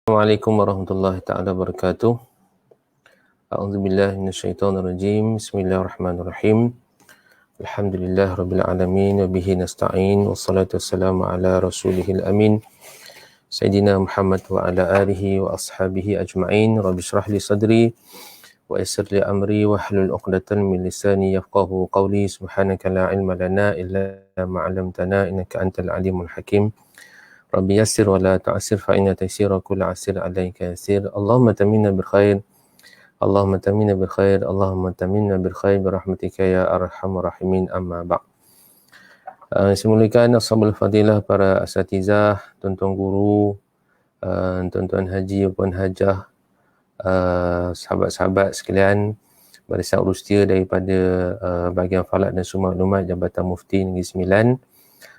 Assalamualaikum warahmatullahi ta'ala wabarakatuh. A'udzubillahi minasyaitonirrajim. Bismillahirrahmanirrahim. Alhamdulillah rabbil alamin wa bihi nasta'in wassalatu wassalamu ala rasulihil amin Sayyidina Muhammad wa ala alihi wa ashabihi ajma'in. Rabbi shrah li sadri wa yassir li amri wa hlul 'uqdatan min lisani yafqahu qawli. Subhanaka la ilma lana illa ma 'allamtana innaka antal alimul hakim. Rabbi yassir wa la ta'sir fa inna taysira kulla asir alayka yasir. Allahumma tamina bil khair. Allahumma tamina bil khair. Allahumma tamina bil khair birahmatika ya arhamar rahimin. Amma ba'd. Semulikan ashabul fadilah, para asatizah, tuan-tuan guru, tuan-tuan haji maupun hajah, sahabat-sahabat sekalian, barisan urustia daripada bahagian falak dan sumber maklumat Jabatan Mufti Negeri Sembilan,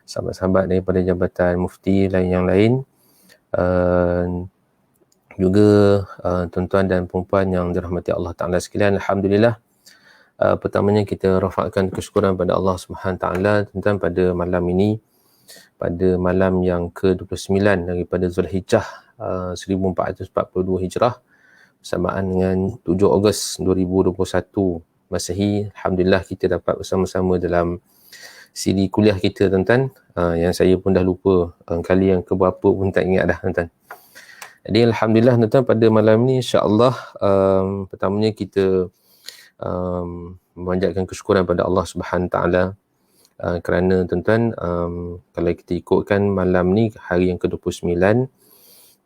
sahabat-sahabat daripada Jabatan Mufti yang lain, juga tuan-tuan dan perempuan yang dirahmati Allah Ta'ala sekalian. Alhamdulillah, pertamanya kita rafakkan kesyukuran pada Allah Subhanahu Ta'ala tentang pada malam ini, pada malam yang ke-29 daripada Zulhijjah 1442 Hijrah, bersamaan dengan 7 Ogos 2021 Masehi. Alhamdulillah, kita dapat bersama-sama dalam siri kuliah kita, tuan-tuan, yang saya pun dah lupa kali yang keberapa pun tak ingat dah, tuan-tuan. Jadi alhamdulillah, tuan-tuan, pada malam ni insya-Allah pertamanya kita memanjatkan kesyukuran pada Allah Subhanahu Taala kerana, tuan-tuan, kalau kita ikutkan malam ni hari yang ke-29,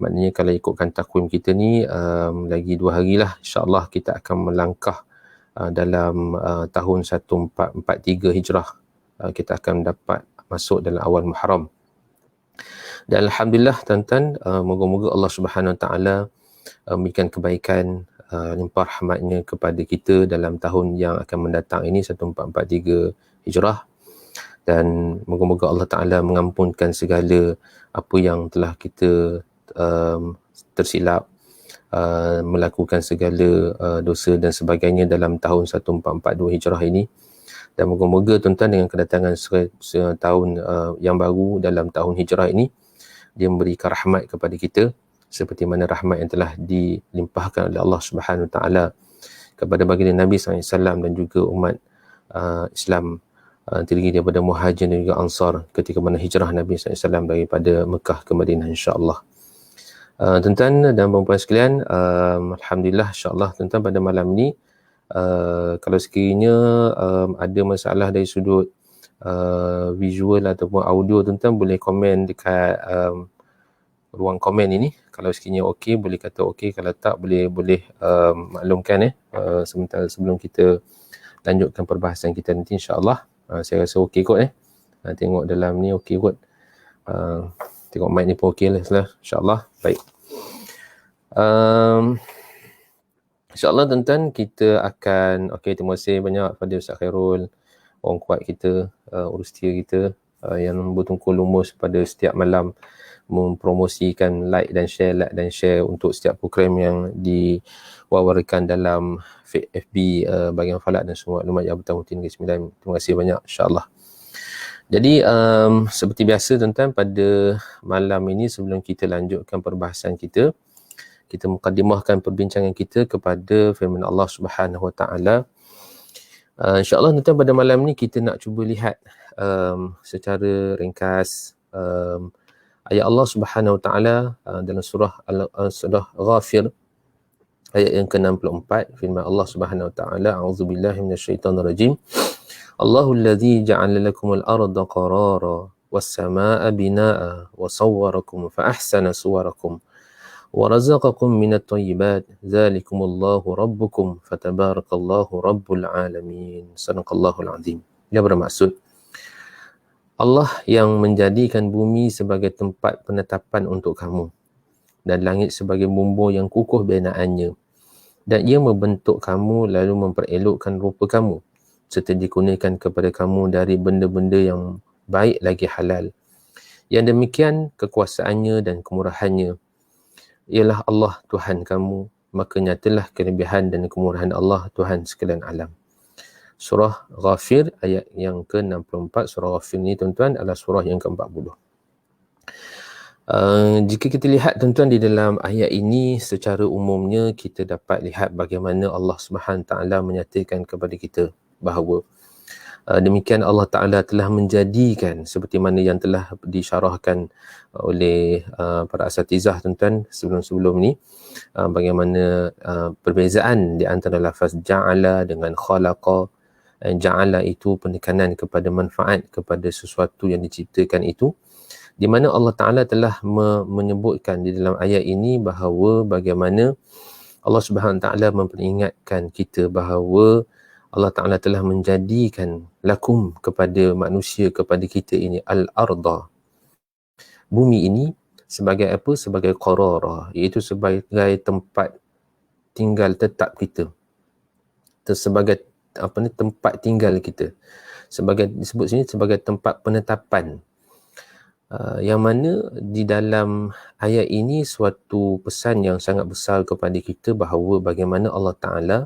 maknanya kalau ikutkan takwim kita ni lagi 2 hari lah insya-Allah kita akan melangkah dalam tahun 1443 Hijrah. Kita akan dapat masuk dalam awal Muharram. Dan alhamdulillah, tuan-tuan, moga-moga Allah Subhanahu Taala memberikan kebaikan, limpah rahmatnya kepada kita dalam tahun yang akan mendatang ini, 1443 Hijrah, dan moga-moga Allah Taala mengampunkan segala apa yang telah kita tersilap, melakukan segala dosa dan sebagainya dalam tahun 1442 Hijrah ini. Dan moga-moga, tuan-tuan, dengan kedatangan tahun yang baru dalam tahun hijrah ini, dia memberikan rahmat kepada kita seperti mana rahmat yang telah dilimpahkan oleh Allah Subhanahu Taala kepada baginda Nabi SAW dan juga umat Islam, terdiri daripada Muhajir dan juga Ansar ketika mana hijrah Nabi SAW daripada Mekah ke Madinah, insya-Allah. Tuan-tuan dan puan-puan sekalian, alhamdulillah, insya-Allah, tuan-tuan, pada malam ni, kalau sekiranya ada masalah dari sudut visual ataupun audio, tuan-tuan boleh komen dekat ruang komen ini. Kalau sekiranya okey, boleh kata okey. Kalau tak, boleh maklumkan sementara sebelum kita lanjutkan perbahasan kita nanti, insya-Allah. Saya rasa okey kot. Tengok dalam ni okey kot. Tengok mic ni pun okey lah, insya-Allah. Baik. InsyaAllah, tuan-tuan, kita akan, terima kasih banyak pada Ustaz Khairul, orang kuat kita, urustia kita, yang bertungkul lumus pada setiap malam mempromosikan like dan share untuk setiap program yang diwawarkan dalam FB bahagian falak dan semua maklumat Jabatan Mufti Negeri Sembilan. Terima kasih banyak, insyaAllah. Jadi seperti biasa, tuan-tuan, pada malam ini sebelum kita lanjutkan perbahasan kita mukadimahkan perbincangan kita kepada firman Allah Subhanahu Wa Taala. InsyaAllah, tuan-tuan, pada malam ni kita nak cuba lihat secara ringkas ayat Allah Subhanahu Wa Taala dalam surah Ghafir ayat yang ke-64. Firman Allah Subhanahu Wa Taala, a'udzubillahi minasyaitonirrajim. Allahul ladzi ja'ala lakumul arda qarara was samaa'a binaa'a wa sawwarakum fa ahsana suwarakum wa razaqakum minat thayyibat dzalikumullahu rabbukum fatabarakallahu rabbul alamin. Sadaqallahul azim. Ia bermaksud Allah yang menjadikan bumi sebagai tempat penetapan untuk kamu dan langit sebagai bumbung yang kukuh binaannya, dan ia membentuk kamu lalu memperelokkan rupa kamu serta dikurniakan kepada kamu dari benda-benda yang baik lagi halal. Yang demikian kekuasaannya dan kemurahannya ialah Allah Tuhan kamu, maka nyatalah kelebihan dan kemurahan Allah Tuhan sekalian alam. Surah Ghafir ayat yang ke-64. Surah Ghafir ni, tuan-tuan, adalah surah yang ke-40. Jika kita lihat tuan-tuan di dalam ayat ini, secara umumnya kita dapat lihat bagaimana Allah Subhanahu Taala menyatakan kepada kita bahawa demikian Allah Ta'ala telah menjadikan seperti mana yang telah disyarahkan oleh para asatizah tuan-tuan sebelum-sebelum ni, bagaimana perbezaan di antara lafaz ja'ala dengan khalaqa. Ja'ala itu penekanan kepada manfaat, kepada sesuatu yang diciptakan itu, di mana Allah Ta'ala telah menyebutkan di dalam ayat ini bahawa bagaimana Allah Subhanahu Ta'ala memperingatkan kita bahawa Allah Ta'ala telah menjadikan lakum kepada manusia, kepada kita ini, al-arda, bumi ini, sebagai apa? Sebagai qarara, iaitu sebagai tempat tinggal tetap kita, sebagai tempat tinggal kita, sebagai disebut sini sebagai tempat penetapan. Yang mana di dalam ayat ini suatu pesan yang sangat besar kepada kita bahawa bagaimana Allah Ta'ala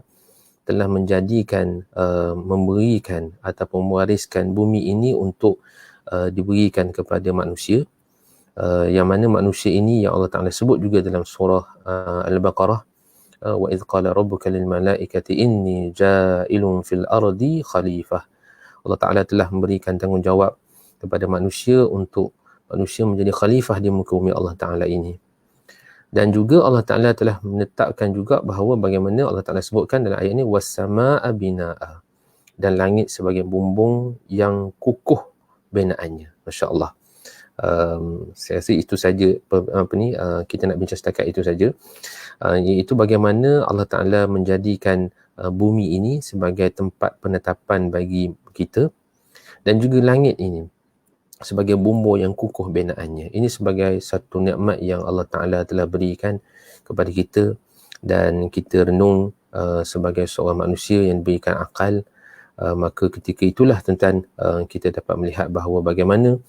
telah menjadikan, memberikan ataupun mewariskan bumi ini untuk diberikan kepada manusia, yang mana manusia ini yang Allah Ta'ala sebut juga dalam surah Al-Baqarah, wa idh qala rabbuka lil malaikati inni ja'ilun fil ardi khalifah. Allah Ta'ala telah memberikan tanggungjawab kepada manusia untuk manusia menjadi khalifah di muka bumi Allah Ta'ala ini. Dan juga Allah Ta'ala telah menetapkan juga bahawa bagaimana Allah Ta'ala sebutkan dalam ayat ini, was-samaa'a bina'a, dan langit sebagai bumbung yang kukuh binaannya. Masya Allah. Saya rasa itu saja kita nak bincang setakat itu saja, iaitu bagaimana Allah Ta'ala menjadikan bumi ini sebagai tempat penetapan bagi kita, dan juga langit ini sebagai bumbung yang kukuh binaannya. Ini sebagai satu nikmat yang Allah Ta'ala telah berikan kepada kita, dan kita renung sebagai seorang manusia yang diberikan akal, maka ketika itulah tuan-tuan kita dapat melihat bahawa bagaimana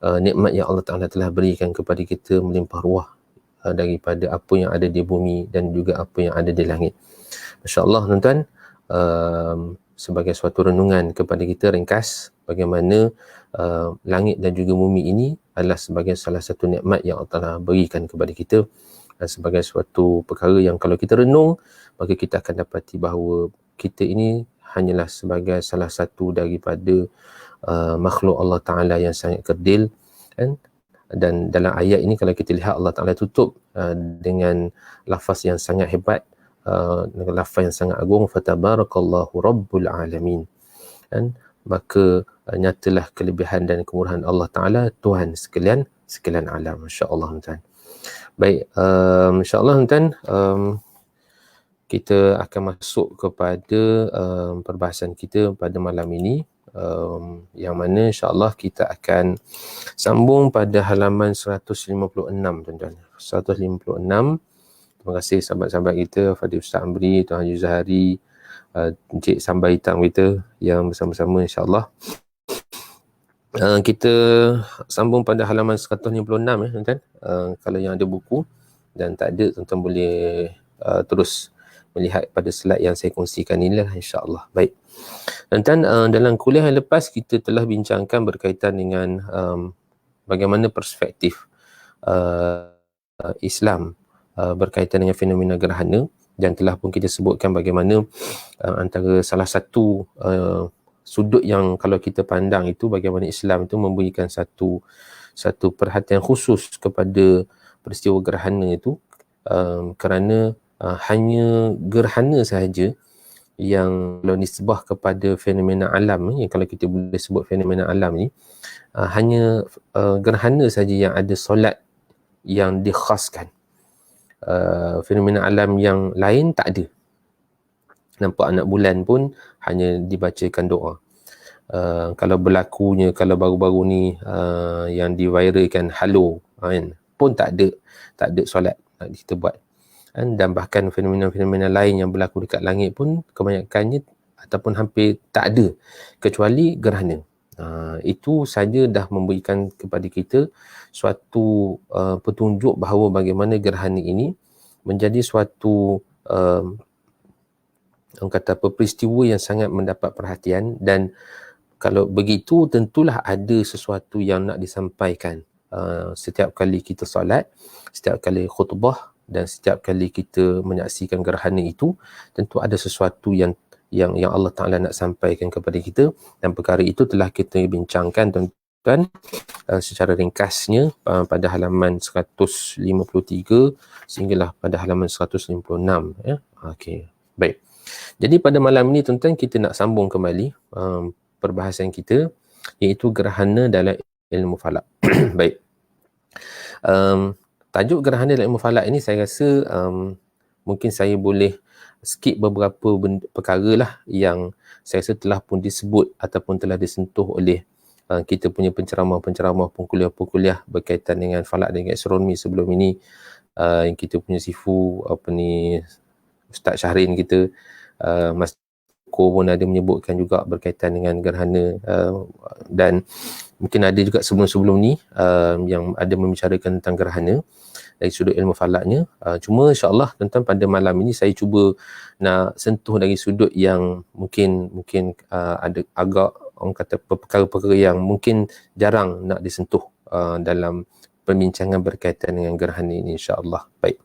nikmat yang Allah Ta'ala telah berikan kepada kita melimpah ruah daripada apa yang ada di bumi dan juga apa yang ada di langit. Masya Allah tuan-tuan, sebagai suatu renungan kepada kita ringkas bagaimana langit dan juga bumi ini adalah sebagai salah satu nikmat yang Allah Ta'ala berikan kepada kita, dan sebagai suatu perkara yang kalau kita renung, maka kita akan dapati bahawa kita ini hanyalah sebagai salah satu daripada makhluk Allah Ta'ala yang sangat kerdil, kan? Dan dalam ayat ini kalau kita lihat Allah Ta'ala tutup dengan lafaz yang sangat hebat, dengan lafaz yang sangat agung, fatabarakallahu rabbul alamin, kan? Maka nyatalah kelebihan dan kemurahan Allah Ta'ala, Tuhan sekalian alam. Masya Allah tuan. Baik, insya Allah tuan, kita akan masuk kepada perbahasan kita pada malam ini, yang mana insya Allah kita akan sambung pada halaman 156 tuan-tuan. 156. Terima kasih sahabat-sahabat kita, Fadil Ustaz Amri, Tuan Haji Zahari, Encik Sambal Hitam kita yang bersama-sama insya-Allah. Kita sambung pada halaman 156 ya tuan-tuan. Kalau yang ada buku dan tak ada, tuan-tuan boleh terus melihat pada slide yang saya kongsikan inilah insya-Allah. Baik. Tuan-tuan, dalam kuliah yang lepas kita telah bincangkan berkaitan dengan bagaimana perspektif Islam berkaitan dengan fenomena gerhana, dan telah pun kita sebutkan bagaimana antara salah satu sudut yang kalau kita pandang itu bagaimana Islam itu memberikan satu perhatian khusus kepada peristiwa gerhana itu, kerana hanya gerhana sahaja yang kalau nisbah kepada fenomena alam ni, kalau kita boleh sebut fenomena alam ni, hanya gerhana saja yang ada solat yang dikhaskan. Fenomena alam yang lain tak ada. Nampak anak bulan pun hanya dibacakan doa. Kalau berlakunya, kalau baru-baru ni yang diviralkan halo kan, pun tak ada solat kita buat. Dan bahkan fenomena-fenomena lain yang berlaku dekat langit pun kebanyakannya ataupun hampir tak ada kecuali gerhana. Itu saja dah memberikan kepada kita suatu petunjuk bahawa bagaimana gerhana ini menjadi suatu peristiwa yang sangat mendapat perhatian, dan kalau begitu tentulah ada sesuatu yang nak disampaikan setiap kali kita solat, setiap kali khutbah dan setiap kali kita menyaksikan gerhana itu, tentu ada sesuatu yang Allah Ta'ala nak sampaikan kepada kita, dan perkara itu telah kita bincangkan tuan-tuan secara ringkasnya pada halaman 153 sehinggalah pada halaman 156 ya. Okey, baik. Jadi pada malam ini tuan-tuan kita nak sambung kembali perbahasan kita, iaitu gerhana dalam ilmu falak. Baik. Tajuk gerhana dalam ilmu falak ini saya rasa mungkin saya boleh skip beberapa perkara lah yang saya rasa telah pun disebut ataupun telah disentuh oleh kita punya penceramah-penceramah, pengkuliah-pengkuliah berkaitan dengan falak dan astronomi sebelum ini. Yang kita punya sifu Ustaz Syahrin kita, Mas Ko pun ada menyebutkan juga berkaitan dengan gerhana, dan mungkin ada juga sebelum-sebelum ni yang ada membicarakan tentang gerhana dari sudut ilmu falaknya. Cuma insya-Allah tuan-tuan pada malam ini saya cuba nak sentuh dari sudut yang mungkin ada agak orang kata perkara-perkara yang mungkin jarang nak disentuh dalam perbincangan berkaitan dengan gerhana ini, insya-Allah. Baik.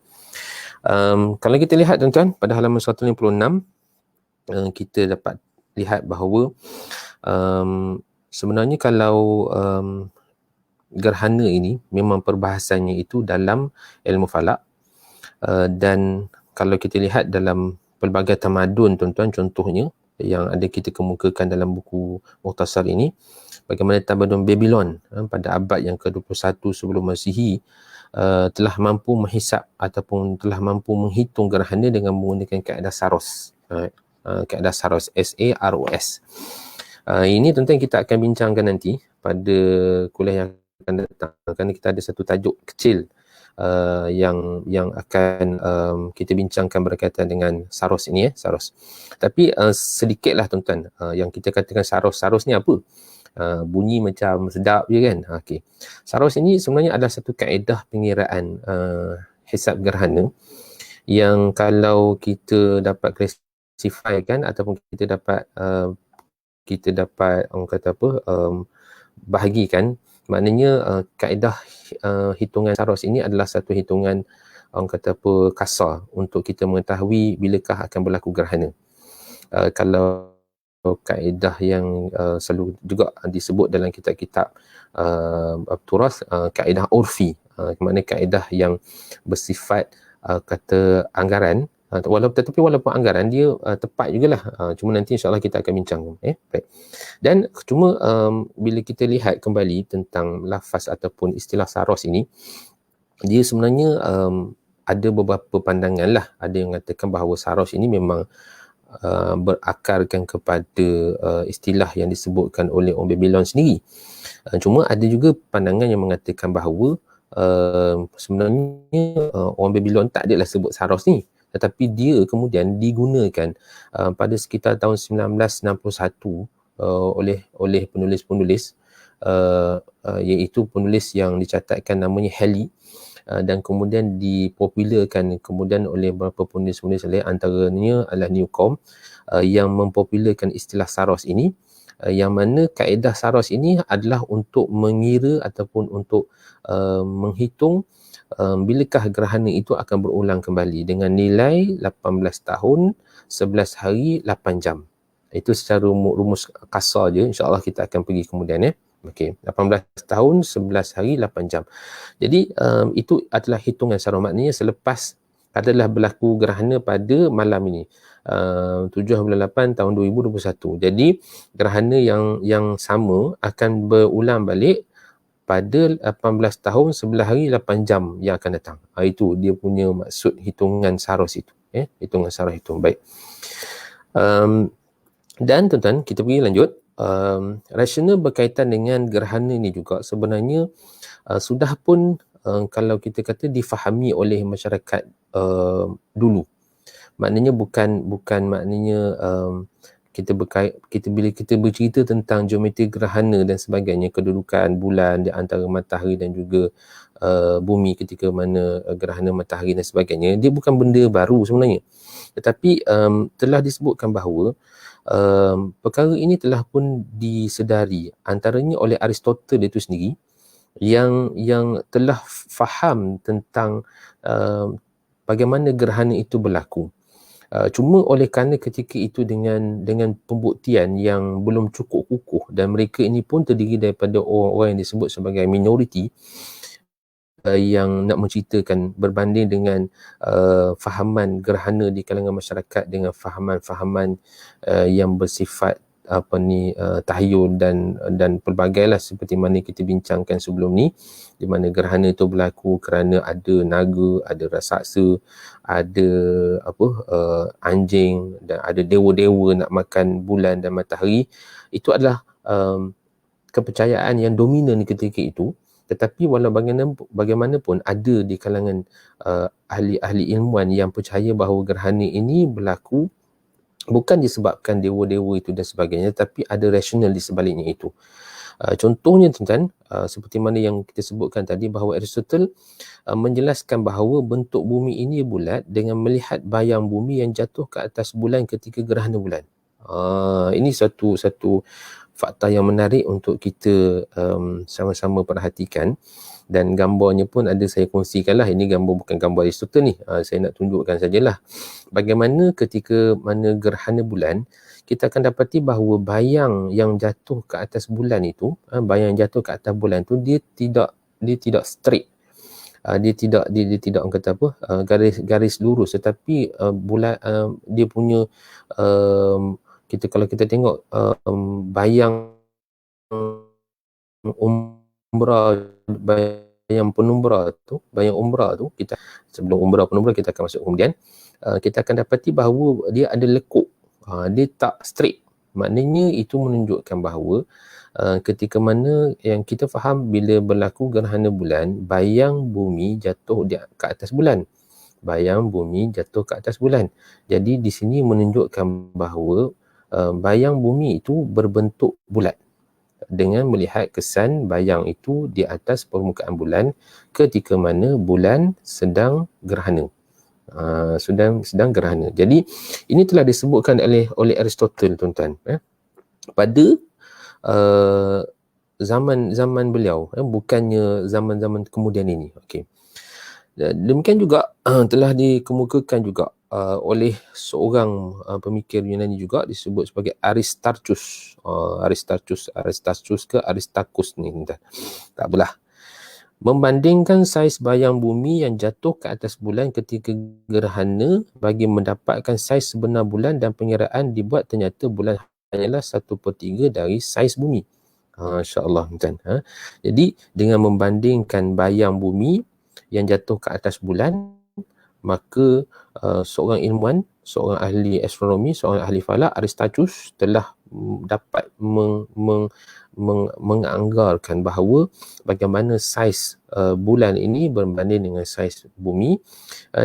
Kalau kita lihat tuan-tuan pada halaman 156, kita dapat lihat bahawa sebenarnya kalau gerhana ini memang perbahasannya itu dalam ilmu falak, dan kalau kita lihat dalam pelbagai tamadun tuan-tuan, contohnya yang ada kita kemukakan dalam buku Mukhtasar ini, bagaimana tamadun Babylon pada abad yang ke-21 sebelum Masihi telah mampu menghisap ataupun telah mampu menghitung gerhana dengan menggunakan kaedah Saros. Kaedah Saros, S-A-R-O-S. Ini tuan-tuan kita akan bincangkan nanti pada kuliah yang akan datang, kerana kita ada satu tajuk kecil yang akan kita bincangkan berkaitan dengan Saros ini, Saros. Tapi sedikitlah tuan-tuan yang kita katakan Saros. Saros ni apa? Bunyi macam sedap je kan. Okey. Saros ini sebenarnya adalah satu kaedah pengiraan hisab gerhana yang kalau kita dapat classify-kan ataupun kita dapat orang kata apa, bahagikan, maknanya kaedah hitungan Saros ini adalah satu hitungan orang kata apa, kasar untuk kita mengetahui bilakah akan berlaku gerhana. Kalau kaedah yang selalu juga disebut dalam kitab-kitab turas, kaedah urfi, maknanya kaedah yang bersifat kata anggaran, walaupun anggaran dia tepat jugalah, cuma nanti insya-Allah kita akan bincang. Baik. Dan cuma bila kita lihat kembali tentang lafaz ataupun istilah Saros ini, dia sebenarnya ada beberapa pandangan lah. Ada yang mengatakan bahawa Saros ini memang berakarkan kepada istilah yang disebutkan oleh orang Babylon sendiri. Cuma ada juga pandangan yang mengatakan bahawa sebenarnya orang Babylon tak adalah sebut Saros ni, tetapi dia kemudian digunakan pada sekitar tahun 1961 oleh penulis-penulis, iaitu penulis yang dicatatkan namanya Halley, dan kemudian dipopularkan kemudian oleh beberapa penulis-penulis lain, antaranya adalah Newcomb, yang mempopularkan istilah Saros ini, yang mana kaedah Saros ini adalah untuk mengira ataupun untuk menghitung bilakah gerhana itu akan berulang kembali dengan nilai 18 tahun, 11 hari, 8 jam. Itu secara rumus kasar je, insya-Allah kita akan pergi kemudian. Okey, 18 tahun, 11 hari, 8 jam. Jadi itu adalah hitungan Saros, maknanya selepas adalah berlaku gerhana pada malam ini, 7 bulan 8 tahun 2021. Jadi gerhana yang sama akan berulang balik pada 18 tahun, 11 hari, 8 jam yang akan datang. Itu dia punya maksud hitungan Saros itu. Hitungan Saros itu. Baik. Dan tuan-tuan, kita pergi lanjut. Rasional berkaitan dengan gerhana ni juga sebenarnya sudah pun kalau kita kata difahami oleh masyarakat dulu. Maknanya bukan maknanya bila kita bercerita tentang geometri gerhana dan sebagainya, kedudukan bulan di antara matahari dan juga bumi ketika mana gerhana matahari dan sebagainya, dia bukan benda baru sebenarnya. Tetapi telah disebutkan bahawa perkara ini telah pun disedari antaranya oleh Aristotle itu sendiri, yang telah faham tentang bagaimana gerhana itu berlaku. Cuma oleh kerana ketika itu dengan pembuktian yang belum cukup kukuh, dan mereka ini pun terdiri daripada orang-orang yang disebut sebagai minoriti yang nak menceritakan berbanding dengan fahaman gerhana di kalangan masyarakat dengan fahaman-fahaman yang bersifat tahyul dan pelbagailah, seperti mana kita bincangkan sebelum ni, di mana gerhana itu berlaku kerana ada naga, ada raksasa, ada anjing, dan ada dewa-dewa nak makan bulan dan matahari. Itu adalah kepercayaan yang dominan ketika itu. Tetapi walau bagaimanapun ada di kalangan ahli-ahli ilmuwan yang percaya bahawa gerhana ini berlaku bukan disebabkan dewa-dewa itu dan sebagainya, tapi ada rasional di sebaliknya itu. Contohnya tuan-tuan, seperti mana yang kita sebutkan tadi, bahawa Aristotle menjelaskan bahawa bentuk bumi ini bulat dengan melihat bayang bumi yang jatuh ke atas bulan ketika gerhana bulan. Ini satu fakta yang menarik untuk kita sama-sama perhatikan, dan gambarnya pun ada saya kongsikan lah. Ini gambar, bukan gambar Aristotle ni, saya nak tunjukkan sajalah bagaimana ketika mana gerhana bulan, kita akan dapati bahawa bayang yang jatuh ke atas bulan itu, bayang yang jatuh ke atas bulan tu, dia tidak straight, dia tidak orang kata apa, garis lurus, tetapi bulan dia punya kalau kita tengok bayang bayang penumbra tu, kita sebelum penumbra kita akan masuk kemudian, kita akan dapati bahawa dia ada lekuk, dia tak straight. Maknanya itu menunjukkan bahawa ketika mana yang kita faham bila berlaku gerhana bulan, bayang bumi jatuh ke atas bulan. Jadi di sini menunjukkan bahawa bayang bumi itu berbentuk bulat dengan melihat kesan bayang itu di atas permukaan bulan ketika mana bulan sedang gerhana. Sedang gerhana. Jadi ini telah disebutkan oleh Aristotle, tuan-tuan, pada zaman beliau, bukannya zaman-zaman kemudian ini. Okey. Demikian juga telah dikemukakan juga oleh seorang pemikir Yunani juga, disebut sebagai Aristarchus. Aristarchus ke Aristarchus ni, tak apalah. Membandingkan saiz bayang bumi yang jatuh ke atas bulan ketika gerhana bagi mendapatkan saiz sebenar bulan, dan pengiraan dibuat ternyata bulan hanyalah 1/3 dari saiz bumi. InsyaAllah, kan? Jadi dengan membandingkan bayang bumi yang jatuh ke atas bulan, maka seorang ilmuwan, seorang ahli astronomi, seorang ahli falak, Aristarchus, telah dapat menganggarkan bahawa bagaimana saiz bulan ini berbanding dengan saiz bumi,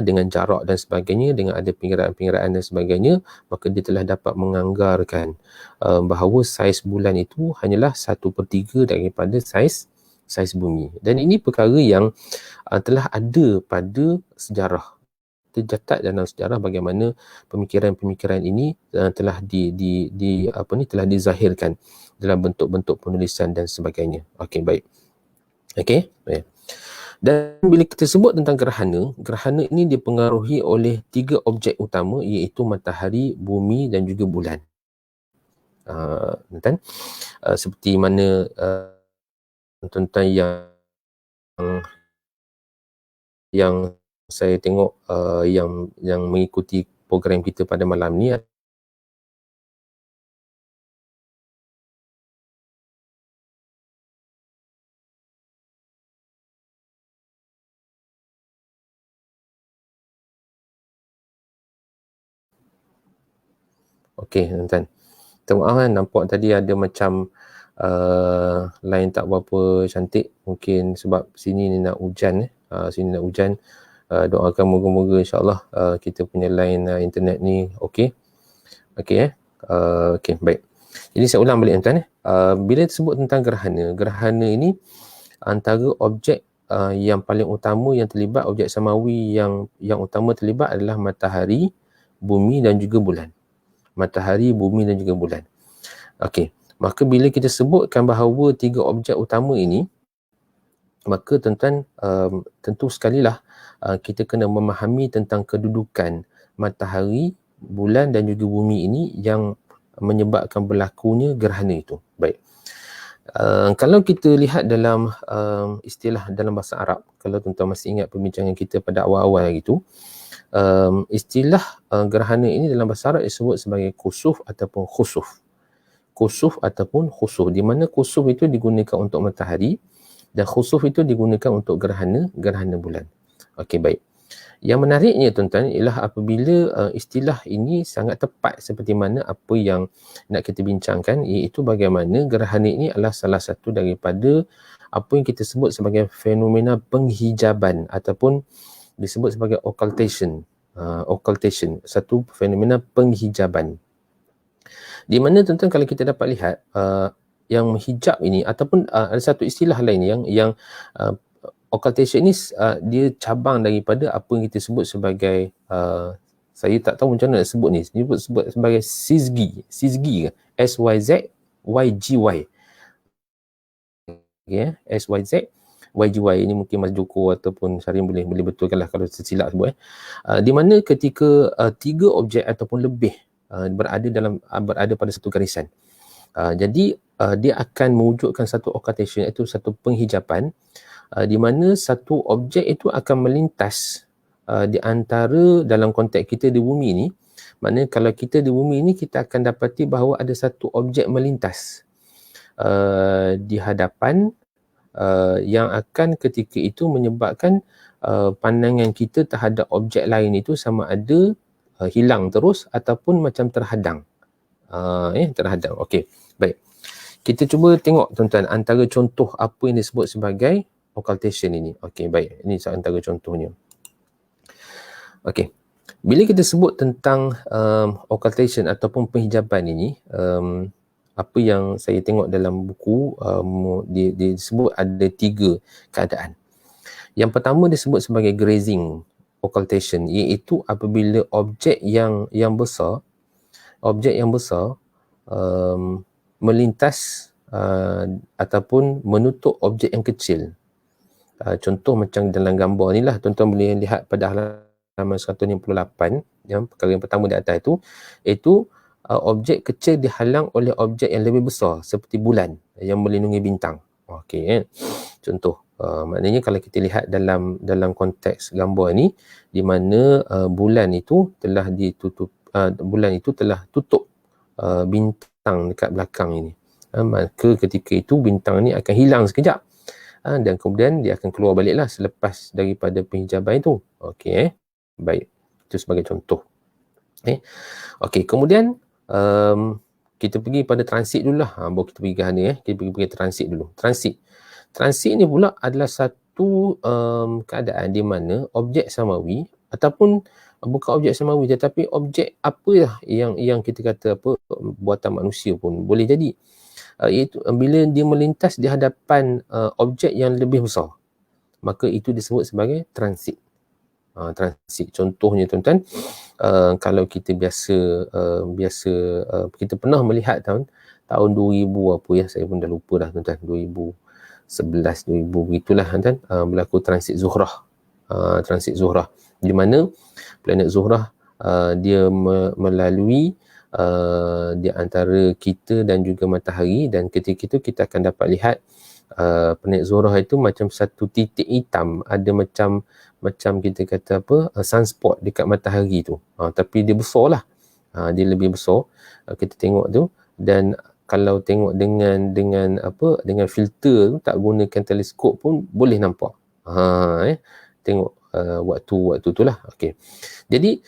dengan jarak dan sebagainya, dengan ada pengiraan-pengiraan dan sebagainya, maka dia telah dapat menganggarkan bahawa saiz bulan itu hanyalah 1/3 daripada saiz bumi. Dan ini perkara yang telah ada pada sejarah, tercatat dalam sejarah bagaimana pemikiran-pemikiran ini telah telah dizahirkan dalam bentuk-bentuk penulisan dan sebagainya. Okey, baik. Okey, baik. Dan bila kita sebut tentang gerhana ini dipengaruhi oleh 3 objek utama, iaitu matahari, bumi dan juga bulan. Tuan-tuan, seperti mana tuan-tuan yang saya tengok yang mengikuti program kita pada malam ni. Okey, tuan-tuan, minta maaf nampak tadi ada macam line tak berapa cantik, mungkin sebab sini ni nak hujan. Doakan moga-moga insyaAllah kita punya line internet ni okey. Okey, baik. Jadi saya ulang balik, tuan-tuan. Bila disebut tentang gerhana ini antara objek yang paling utama yang terlibat, objek samawi yang utama terlibat adalah matahari, bumi dan juga bulan. Okey, maka bila kita sebutkan bahawa 3 objek utama ini maka tuan-tuan tentu sekalilah kita kena memahami tentang kedudukan matahari, bulan dan juga bumi ini yang menyebabkan berlakunya gerhana itu. Baik. Kalau kita lihat dalam istilah dalam bahasa Arab, kalau tuan-tuan masih ingat perbincangan kita pada awal-awal itu, istilah gerhana ini dalam bahasa Arab disebut sebagai kusuf ataupun khusuf. Kusuf ataupun khusuf, di mana kusuf itu digunakan untuk matahari dan khusuf itu digunakan untuk gerhana bulan. Okey, baik. Yang menariknya tuan-tuan ialah apabila istilah ini sangat tepat seperti mana apa yang nak kita bincangkan, iaitu bagaimana gerhana ini adalah salah satu daripada apa yang kita sebut sebagai fenomena penghijaban ataupun disebut sebagai occultation. Occultation, satu fenomena penghijaban. Di mana tuan-tuan kalau kita dapat lihat yang menghijab ini ataupun ada satu istilah lain yang occultation ni dia cabang daripada apa yang kita sebut sebagai saya tak tahu macam mana nak sebut ni, sebut sebagai SYZGY ke? SYZYGY. Okay, SYZYGY ini mungkin Mas Joko ataupun Syahrin boleh betulkan lah kalau tersilap sebut. Di mana ketika 3 objek ataupun lebih berada pada satu garisan. Jadi dia akan mewujudkan satu occultation, iaitu satu penghijaban di mana satu objek itu akan melintas di antara, dalam konteks kita di bumi ni, maknanya kalau kita di bumi ni kita akan dapati bahawa ada satu objek melintas di hadapan yang akan ketika itu menyebabkan pandangan kita terhadap objek lain itu sama ada hilang terus ataupun macam terhadang. Terhadang. Okey, baik. Kita cuba tengok tuan-tuan antara contoh apa yang disebut sebagai occultation ini. Okey, baik. Ini antara contohnya. Okey. Bila kita sebut tentang occultation ataupun penghijaban ini, apa yang saya tengok dalam buku, disebut ada 3 keadaan. Yang pertama disebut sebagai grazing occultation, iaitu apabila objek yang besar melintas ataupun menutup objek yang kecil. Contoh macam dalam gambar ni lah, tuan-tuan boleh lihat pada halaman 168, yang perkara yang pertama di atas itu, iaitu objek kecil dihalang oleh objek yang lebih besar seperti bulan yang melindungi bintang. Okey, contoh. Maknanya kalau kita lihat dalam konteks gambar ni, di mana bulan itu telah tutup bintang dekat belakang ini, maka ketika itu bintang ni akan hilang sekejap dan kemudian dia akan keluar baliklah selepas daripada penghijaban itu. Okey, baik, itu sebagai contoh. Okey, kemudian kita pergi pada transit dululah, baru kita pergi gerhana. Kita pergi transit dulu. Transit ni pula adalah satu keadaan di mana objek samawi ataupun bukan objek samawi tetapi objek apa yang kita kata apa buatan manusia pun boleh jadi, iaitu bila dia melintas di hadapan objek yang lebih besar, maka itu disebut sebagai transit. Transit contohnya tuan-tuan, kalau kita biasa kita pernah melihat tahun 2000 apa ya, saya pun dah lupa dah tuan-tuan, 2011 begitulah tuan-tuan, berlaku transit Zuhrah. Transit Zuhrah di mana planet Zuhrah dia melalui di antara kita dan juga matahari, dan ketika itu kita akan dapat lihat planet Zuhrah itu macam satu titik hitam, ada macam kita kata apa, sunspot dekat matahari tu, tapi dia besar lah, dia lebih besar. Kita tengok tu, dan kalau tengok dengan filter tu, tak gunakan teleskop pun boleh nampak. Tengok waktu tu lah. Okey. Jadi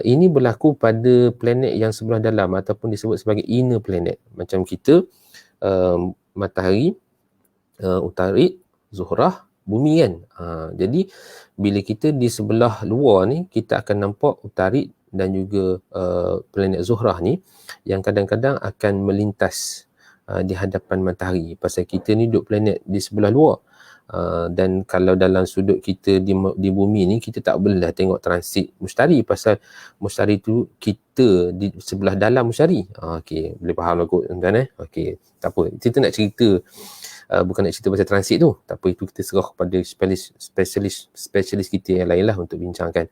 ini berlaku pada planet yang sebelah dalam ataupun disebut sebagai inner planet. Macam kita matahari, Utarid, Zuhrah, bumi kan. Jadi bila kita di sebelah luar ni, kita akan nampak Utarid dan juga planet Zuhrah ni yang kadang-kadang akan melintas di hadapan matahari, pasal kita ni duduk planet di sebelah luar. Dan kalau dalam sudut kita di bumi ni, kita tak boleh tengok transit Mushtari, pasal Mushtari tu kita di sebelah dalam Mushtari. Okey, boleh faham lah kot tuan-tuan. Okey, tak apa, kita nak cerita bukan nak cerita pasal transit tu, tak apa, itu kita serah kepada spesialis kita yang lain lah untuk bincangkan.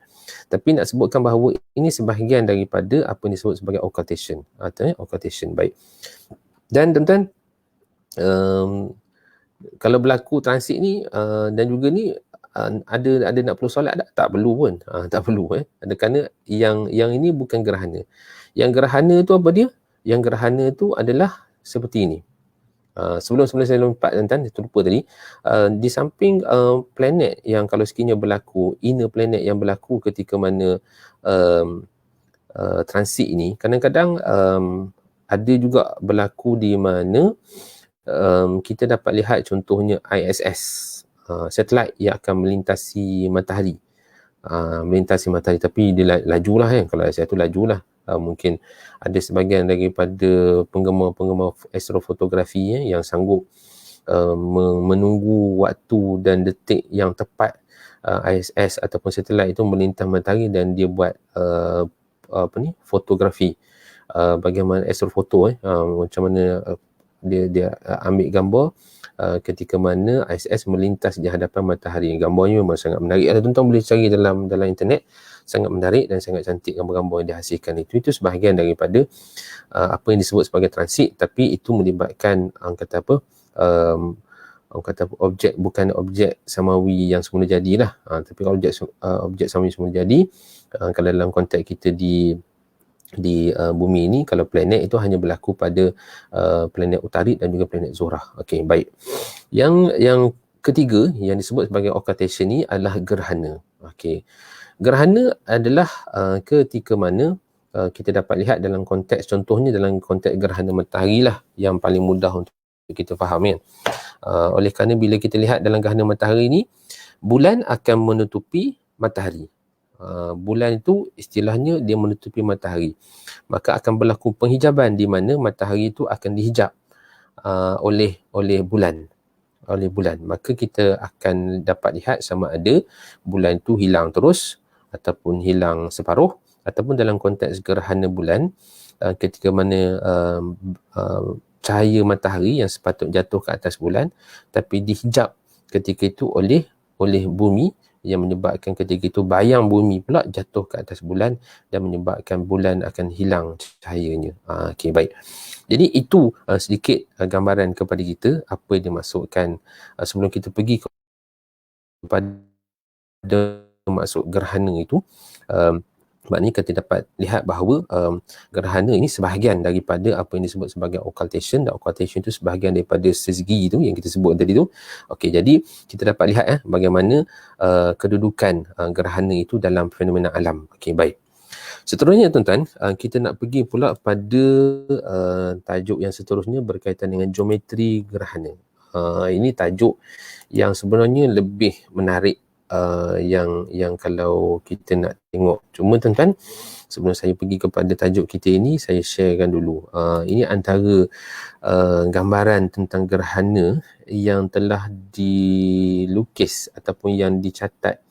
Tapi nak sebutkan bahawa ini sebahagian daripada apa yang disebut sebagai occultation. Occultation, baik. Dan tuan-tuan, kalau berlaku transit ni dan juga ni ada nak perlu solat tak perlu pun, tak perlu kerana yang ini bukan gerhana. Yang gerhana tu apa dia? Yang gerhana tu adalah seperti ini. Sebelum saya lompat, tuan-tuan, terlupa tadi, di samping planet yang kalau sekiranya berlaku, inner planet yang berlaku ketika mana transit ini, kadang-kadang ada juga berlaku di mana kita dapat lihat contohnya ISS, satelit yang akan melintasi matahari. Tapi dia lajulah kalau ISS tu lajulah. Mungkin ada sebahagian daripada penggemar astrofotografi yang sanggup menunggu waktu dan detik yang tepat ISS ataupun satelit itu melintasi matahari dan dia buat fotografi, bagaimana astrofoto macam mana dia ambil gambar ketika mana ISS melintas di hadapan matahari. Gambarnya memang sangat menarik. Tuan-tuan boleh cari dalam internet, sangat menarik dan sangat cantik gambar-gambar yang dihasilkan itu sebahagian daripada apa yang disebut sebagai transit, tapi itu melibatkan objek, bukan objek samawi yang semula jadilah, tapi objek samawi semula jadi. Kalau dalam konteks kita di bumi ini, kalau planet itu hanya berlaku pada planet Utarid dan juga planet Zuhrah. Okey, baik. Yang ketiga yang disebut sebagai occultation ni adalah gerhana. Okey. Gerhana adalah ketika mana kita dapat lihat dalam konteks, contohnya dalam konteks gerhana matahari lah yang paling mudah untuk kita faham kan. Oleh kerana bila kita lihat dalam gerhana matahari ni, bulan akan menutupi matahari. Bulan itu istilahnya dia menutupi matahari, maka akan berlaku penghijaban di mana matahari itu akan dihijab oleh bulan. Maka kita akan dapat lihat sama ada bulan itu hilang terus ataupun hilang separuh, ataupun dalam konteks gerhana bulan, ketika mana cahaya matahari yang sepatutnya jatuh ke atas bulan tapi dihijab ketika itu oleh bumi, yang menyebabkan ketika itu bayang bumi pula jatuh ke atas bulan dan menyebabkan bulan akan hilang cahayanya. Okey, baik. Jadi itu sedikit gambaran kepada kita apa yang dimaksudkan sebelum kita pergi kepada maksud gerhana itu. Maknanya kita dapat lihat bahawa gerhana ini sebahagian daripada apa yang disebut sebagai occultation, dan occultation itu sebahagian daripada sezgi itu yang kita sebut tadi tu. Okey, jadi kita dapat lihat bagaimana kedudukan gerhana itu dalam fenomena alam. Okey, baik. Seterusnya tuan-tuan, kita nak pergi pula pada tajuk yang seterusnya berkaitan dengan geometri gerhana. Ini tajuk yang sebenarnya lebih menarik yang kalau kita nak tengok. Cuma tuan-tuan, sebelum saya pergi kepada tajuk kita ini, saya sharekan dulu. Ini antara gambaran tentang gerhana yang telah dilukis ataupun yang dicatat.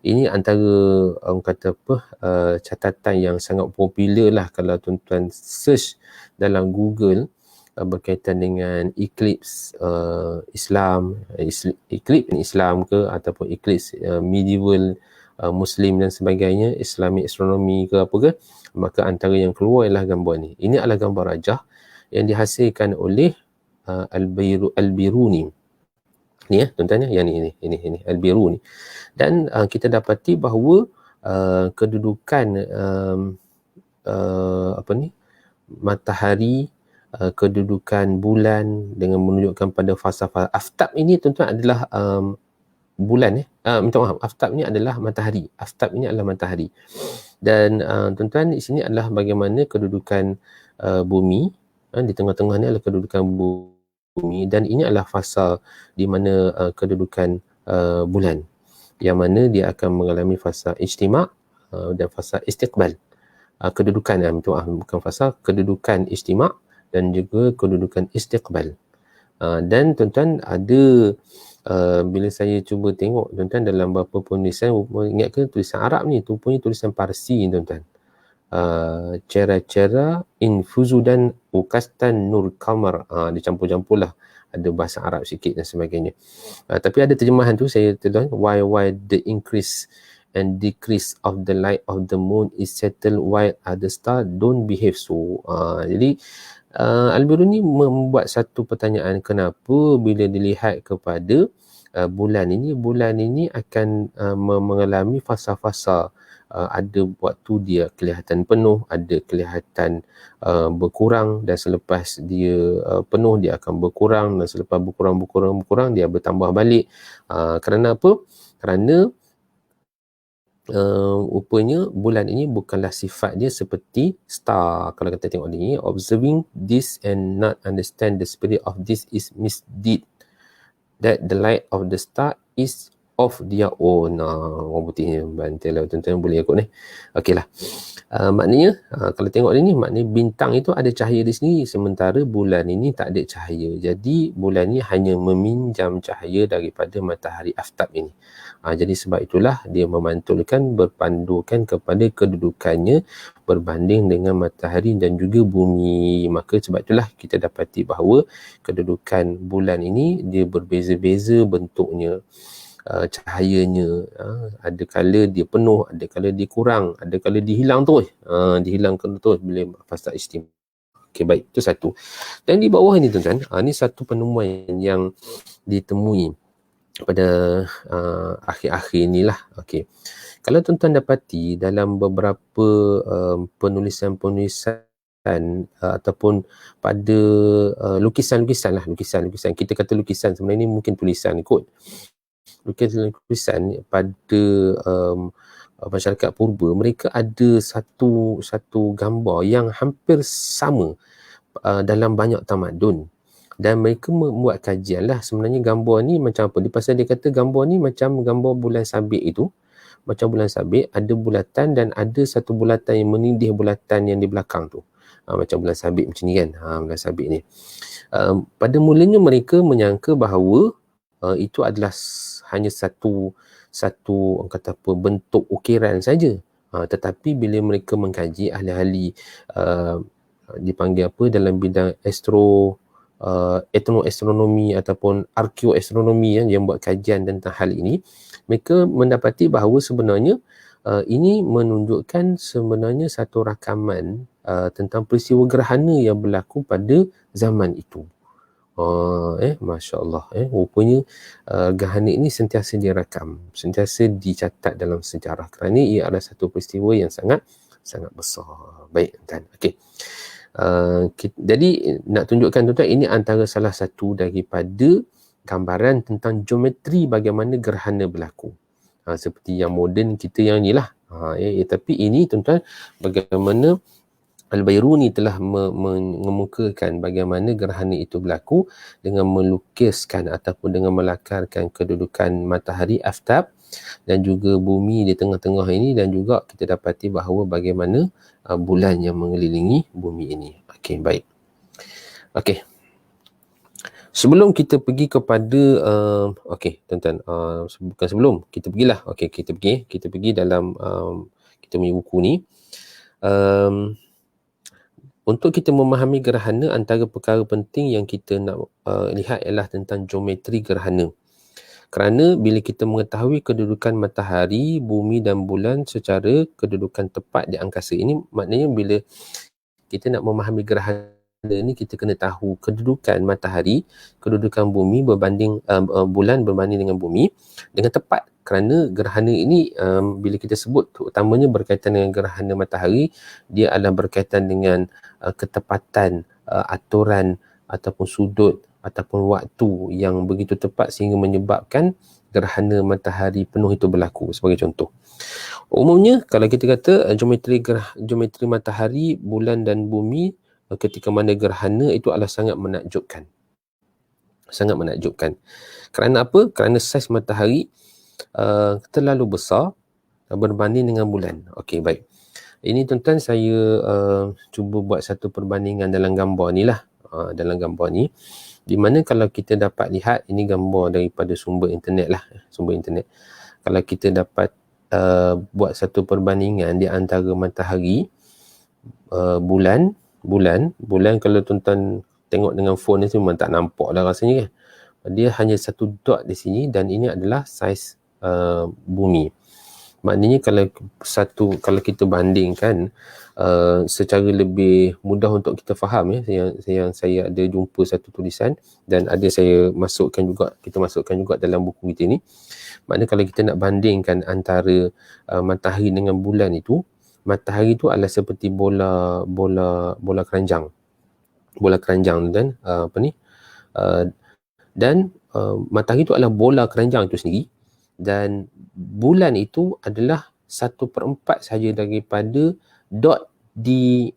Ini antara catatan yang sangat popular lah kalau tuan-tuan search dalam Google berkaitan dengan eclipse Islam ke ataupun eclipse medieval Muslim dan sebagainya, Islamic astronomy ke apa ke, maka antara yang keluar ialah gambar ni. Ini adalah gambar rajah yang dihasilkan oleh Al-Biruni. Ni tuan-tuan yang ini Al-Biruni. Dan kita dapati bahawa kedudukan matahari, kedudukan bulan dengan menunjukkan pada fasa aftab ini tuan-tuan adalah bulan aftab ini adalah matahari. Aftab ini adalah matahari. Dan tuan-tuan, di sini adalah bagaimana kedudukan bumi, di tengah-tengah ni adalah kedudukan bumi, dan ini adalah fasa di mana kedudukan bulan, yang mana dia akan mengalami fasa ijtima' dan fasa istiqbal. Kedudukan bukan fasa, kedudukan ijtima' dan juga kedudukan istiqbal. Dan tuan-tuan ada bila saya cuba tengok tuan-tuan dalam beberapa penulisan, ingat ke tulisan Arab ni, tu punya tulisan Parsi tuan-tuan. Cera-cera infuzudan ukastan nur kamar. Dia campur-campur lah, ada bahasa Arab sikit dan sebagainya. Tapi ada terjemahan tu saya tulis, why the increase and decrease of the light of the moon is settled while other star don't behave so. Jadi Al-Biruni membuat satu pertanyaan, kenapa bila dilihat kepada bulan ini akan mengalami fasa-fasa. Ada waktu dia kelihatan penuh, ada kelihatan berkurang, dan selepas dia penuh dia akan berkurang, dan selepas berkurang dia bertambah balik. Kerana apa? Kerana rupanya bulan ini bukanlah sifat dia seperti star. Kalau kita tengok ni, observing this and not understand the spirit of this is misdeed, that the light of the star is of their own. Orang putihnya bantai lah, tuan-tuan boleh ikut ni. Okey lah. Maknanya kalau tengok ni, maknanya bintang itu ada cahaya di sini, sementara bulan ini tak ada cahaya. Jadi bulan ni hanya meminjam cahaya daripada matahari aftab ini. Jadi sebab itulah dia memantulkan, berpandukan kepada kedudukannya berbanding dengan matahari dan juga bumi. Maka sebab itulah kita dapati bahawa kedudukan bulan ini dia berbeza-beza bentuknya, cahayanya. Ada kala dia penuh, ada kala dia kurang, ada kala dia hilang terus. Dihilangkan terus bila fasa istimewa. Okey, baik, itu satu. Dan di bawah ni tuan-tuan, ni satu penemuan yang ditemui pada akhir-akhir inilah. Okey. Kalau tuan-tuan dapati dalam beberapa penulisan-penulisan ataupun pada lukisan-lukisan, kita kata lukisan, sebenarnya ini mungkin tulisan kot. Lukisan pada masyarakat purba, mereka ada satu gambar yang hampir sama dalam banyak tamadun. Dan mereka membuat kajian lah, sebenarnya gambar ni macam apa. Pasal dia kata gambar ni macam gambar bulan sabit itu. Macam bulan sabit, ada bulatan dan ada satu bulatan yang menindih bulatan yang di belakang tu. Macam bulan sabit macam ni kan. Bulan sabit ni. Pada mulanya mereka menyangka bahawa itu adalah hanya satu orang kata apa, bentuk ukiran saja. Tetapi bila mereka mengkaji, ahli-ahli dipanggil apa dalam bidang etnoastronomi ataupun arkeoastronomi yang buat kajian tentang hal ini, mereka mendapati bahawa sebenarnya ini menunjukkan sebenarnya satu rakaman tentang peristiwa gerhana yang berlaku pada zaman itu. Masya Allah, rupanya gerhana ini sentiasa dirakam, sentiasa dicatat dalam sejarah, kerana ia adalah satu peristiwa yang sangat besar. Baik, tuan. Okey. Jadi nak tunjukkan tuan-tuan, ini antara salah satu daripada gambaran tentang geometri bagaimana gerhana berlaku. Seperti yang moden kita yang ni lah. Tapi ini tuan-tuan, bagaimana Al-Biruni telah mengemukakan bagaimana gerhana itu berlaku dengan melukiskan ataupun dengan melakarkan kedudukan matahari aftab dan juga bumi di tengah-tengah ini, dan juga kita dapati bahawa bagaimana bulan yang mengelilingi bumi ini. Okey, baik. Okey. Sebelum kita pergi kepada okey, tuan-tuan, bukan sebelum, kita pergilah. Okey, kita pergi dalam kita punya buku ni. Untuk kita memahami gerhana, antara perkara penting yang kita nak lihat ialah tentang geometri gerhana. Kerana bila kita mengetahui kedudukan matahari, bumi dan bulan secara kedudukan tepat di angkasa ini, maknanya bila kita nak memahami gerhana ni, kita kena tahu kedudukan matahari, kedudukan bumi berbanding bulan berbanding dengan bumi dengan tepat. Kerana gerhana ini bila kita sebut, terutamanya berkaitan dengan gerhana matahari, dia adalah berkaitan dengan ketepatan aturan ataupun sudut ataupun waktu yang begitu tepat sehingga menyebabkan gerhana matahari penuh itu berlaku. Sebagai contoh, umumnya kalau kita kata geometri matahari, bulan dan bumi ketika mana gerhana itu adalah sangat menakjubkan. Sangat menakjubkan. Kerana apa? Kerana saiz matahari terlalu besar berbanding dengan bulan. Okey, baik. Ini tuan-tuan saya cuba buat satu perbandingan dalam gambar ni lah. Dalam gambar ni, di mana kalau kita dapat lihat, ini gambar daripada sumber internet lah. Sumber internet. Kalau kita dapat buat satu perbandingan di antara matahari bulan kalau tuan-tuan tengok dengan phone ni memang tak nampak lah rasanya kan. Dia hanya satu dot di sini dan ini adalah saiz bumi. Maknanya kalau kita bandingkan secara lebih mudah untuk kita faham yang saya ada jumpa satu tulisan dan ada kita masukkan juga dalam buku kita ni. Maknanya kalau kita nak bandingkan antara matahari dengan bulan itu, matahari itu adalah seperti bola keranjang. Bola keranjang dan matahari itu adalah bola keranjang itu sendiri dan bulan itu adalah 1/4 saja daripada dot di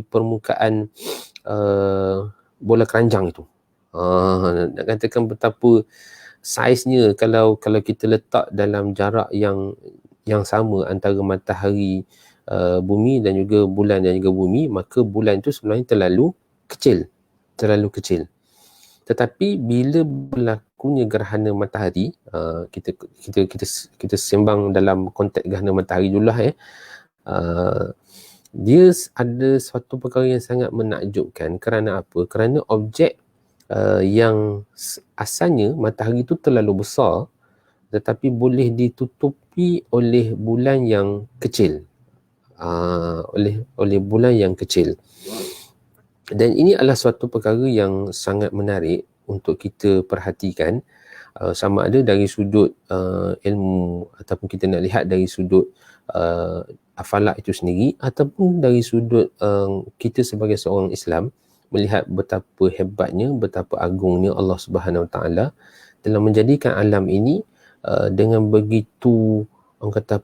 permukaan bola keranjang itu. Nak katakan betapa saiznya kalau kita letak dalam jarak yang sama antara matahari, bumi dan juga bulan dan juga bumi, maka bulan itu sebenarnya terlalu kecil. Tetapi bila berlakunya gerhana matahari, kita sembang dalam konteks gerhana matahari dululah dia ada suatu perkara yang sangat menakjubkan. Kerana apa? Kerana objek yang asalnya matahari itu terlalu besar tetapi boleh ditutupi oleh bulan yang kecil. Oleh bulan yang kecil. Dan ini adalah suatu perkara yang sangat menarik untuk kita perhatikan, sama ada dari sudut ilmu ataupun kita nak lihat dari sudut falak itu sendiri ataupun dari sudut kita sebagai seorang Islam melihat betapa hebatnya, betapa agungnya Allah Subhanahu Wa Taala telah menjadikan alam ini dengan begitu orang kata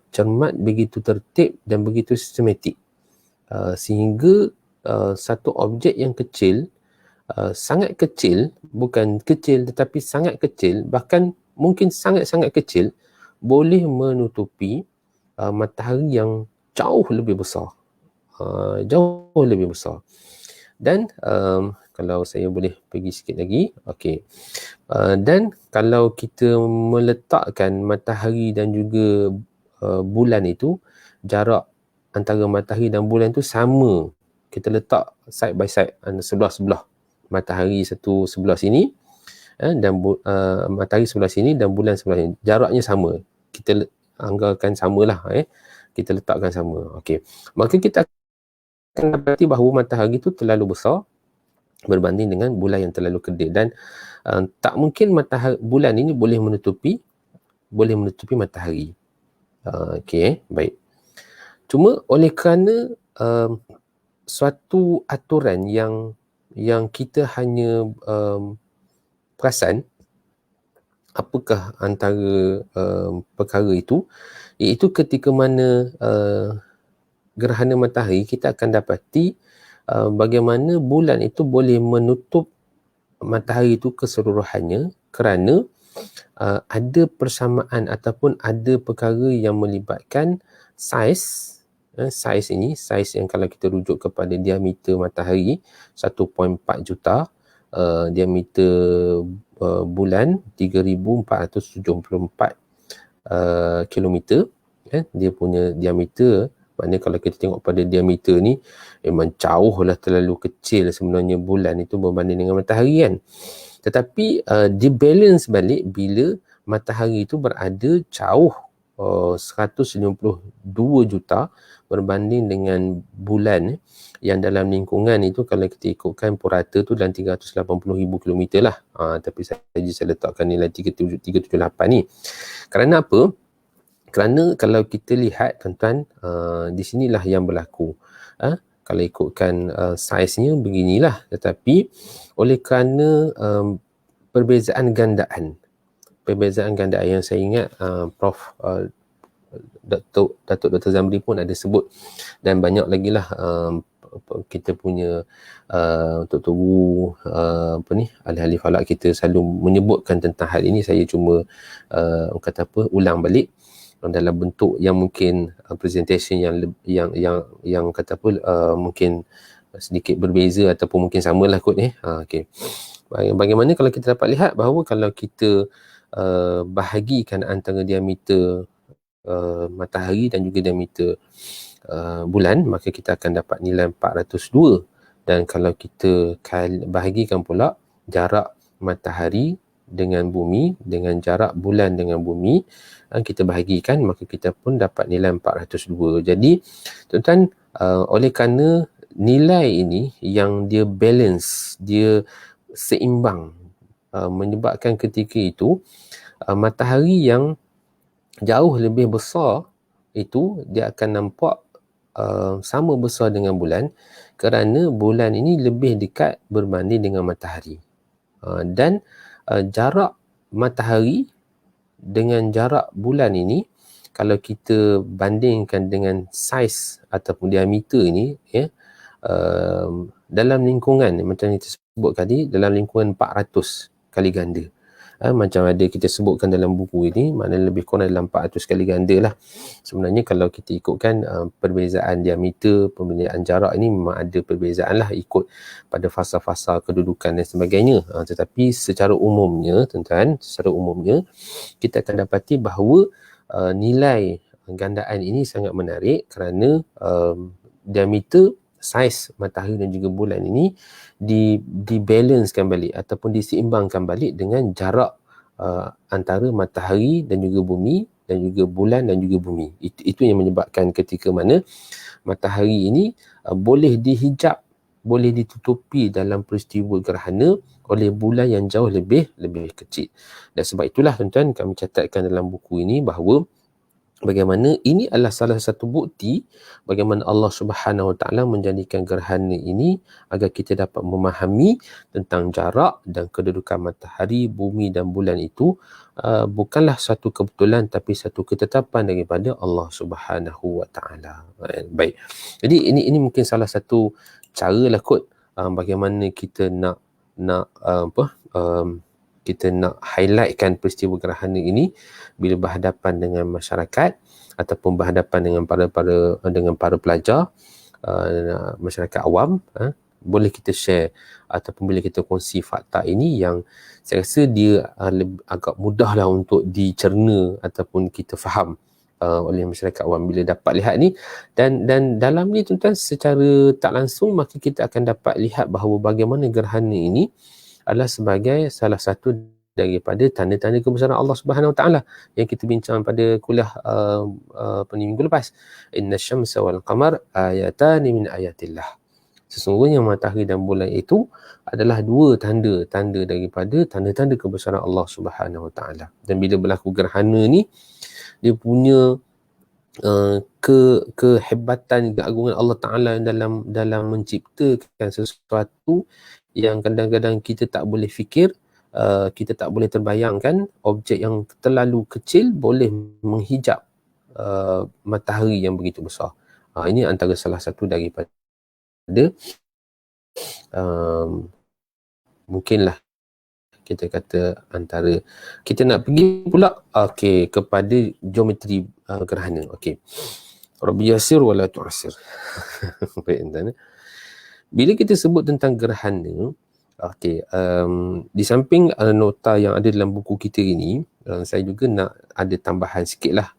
cermat, begitu tertib dan begitu sistematik, sehingga satu objek yang kecil, sangat kecil, bukan kecil tetapi sangat kecil, bahkan mungkin sangat-sangat kecil, boleh menutupi matahari yang jauh lebih besar. Dan kalau saya boleh pergi sikit lagi, okey. Dan kalau kita meletakkan matahari dan juga bulan itu, jarak antara matahari dan bulan itu sama. Kita letak side by side, sebelah-sebelah. Matahari satu sebelah sini dan matahari sebelah sini dan bulan sebelah sini. Jaraknya sama. Kita anggarkan samalah. Kita letakkan sama. Okey. Maka kita akan dapati bahawa matahari itu terlalu besar berbanding dengan bulan yang terlalu kecil. Dan tak mungkin bulan ini boleh menutupi matahari. Okey, baik. Cuma oleh kerana suatu aturan yang kita hanya perasan apakah antara perkara itu, iaitu ketika mana gerhana matahari, kita akan dapati bagaimana bulan itu boleh menutup matahari itu keseluruhannya kerana ada persamaan ataupun ada perkara yang melibatkan saiz yang kalau kita rujuk kepada diameter matahari 1.4 juta, diameter bulan 3,474 kilometer, dia punya diameter. Maknanya kalau kita tengok pada diameter ni memang jauh lah, terlalu kecil sebenarnya bulan itu berbanding dengan matahari kan. Tetapi dibalance balik bila matahari itu berada jauh 152 juta berbanding dengan bulan yang dalam lingkungan itu, kalau kita ikutkan purata tu dalam 380,000 kilometer lah. Tapi saya letakkan nilai 378 ni. Kerana apa? Kerana kalau kita lihat tuan-tuan, di sinilah yang berlaku. Kalau ikutkan saiznya beginilah, tetapi oleh kerana perbezaan gandaan yang saya ingat Prof Datuk Dr. Zamri pun ada sebut, dan banyak lagi lah kita punya Dr. Wu, ahli-ahli falak kita selalu menyebutkan tentang hal ini. Saya cuma ulang balik dalam bentuk yang mungkin presentation yang mungkin sedikit berbeza ataupun mungkin samalah kot ni. Okey. Bagaimana kalau kita dapat lihat bahawa kalau kita bahagikan antara diameter matahari dan juga diameter bulan, maka kita akan dapat nilai 402. Dan kalau kita bahagikan pula jarak matahari dengan bumi dengan jarak bulan dengan bumi, kita bahagikan, maka kita pun dapat nilai 402. Jadi tuan-tuan, oleh kerana nilai ini yang dia balance, dia seimbang, menyebabkan ketika itu matahari yang jauh lebih besar itu dia akan nampak sama besar dengan bulan, kerana bulan ini lebih dekat berbanding dengan matahari. Dan jarak matahari dengan jarak bulan ini, kalau kita bandingkan dengan saiz ataupun diameter ini, dalam lingkungan macam kita sebut tadi, dalam lingkungan 400 kali ganda. Macam ada kita sebutkan dalam buku ini, maknanya lebih kurang dalam 400 kali ganda lah. Sebenarnya kalau kita ikutkan perbezaan diameter, perbezaan jarak ini memang ada perbezaan lah ikut pada fasa-fasa kedudukan dan sebagainya. Tetapi secara umumnya, tuan-tuan, secara umumnya kita akan dapati bahawa nilai gandaan ini sangat menarik kerana diameter, saiz matahari dan juga bulan ini dibalancekan balik ataupun diseimbangkan balik dengan jarak antara matahari dan juga bumi dan juga bulan dan juga bumi. Itu yang menyebabkan ketika mana matahari ini boleh dihijab, boleh ditutupi dalam peristiwa gerhana oleh bulan yang jauh lebih kecil. Dan sebab itulah tuan-tuan, kami catatkan dalam buku ini bahawa bagaimana ini adalah salah satu bukti bagaimana Allah Subhanahu Wa Taala menjadikan gerhana ini agar kita dapat memahami tentang jarak dan kedudukan matahari, bumi dan bulan itu bukanlah satu kebetulan tapi satu ketetapan daripada Allah Subhanahu Wa Taala. Baik. Jadi ini mungkin salah satu cara lah kot bagaimana kita nak kita nak highlightkan peristiwa gerhana ini bila berhadapan dengan masyarakat ataupun berhadapan dengan para pelajar, masyarakat awam, boleh kita share ataupun boleh kita kongsi fakta ini yang saya rasa dia agak mudahlah untuk dicerna ataupun kita faham oleh masyarakat awam bila dapat lihat ni. Dan dalam ni tuan-tuan, secara tak langsung maka kita akan dapat lihat bahawa bagaimana gerhana ini adalah sebagai salah satu daripada tanda-tanda kebesaran Allah Subhanahu Wa Taala yang kita bincang pada kuliah minggu lepas. Inna syamsa wal qamar ayatan min ayatillah. Sesungguhnya matahari dan bulan itu adalah dua tanda daripada tanda-tanda kebesaran Allah Subhanahu Wa Taala. Dan bila berlaku gerhana ni, dia punya kehebatan, keagungan Allah Ta'ala dalam menciptakan sesuatu yang kadang-kadang kita tak boleh fikir, kita tak boleh terbayangkan objek yang terlalu kecil boleh menghijab matahari yang begitu besar. Ini antara salah satu daripada mungkinlah kita kata antara kita nak pergi pula kepada geometri gerhana. Rabbi yasir wala tu'asir. Bila kita sebut tentang gerhana, di samping nota yang ada dalam buku kita ini, saya juga nak ada tambahan sikit lah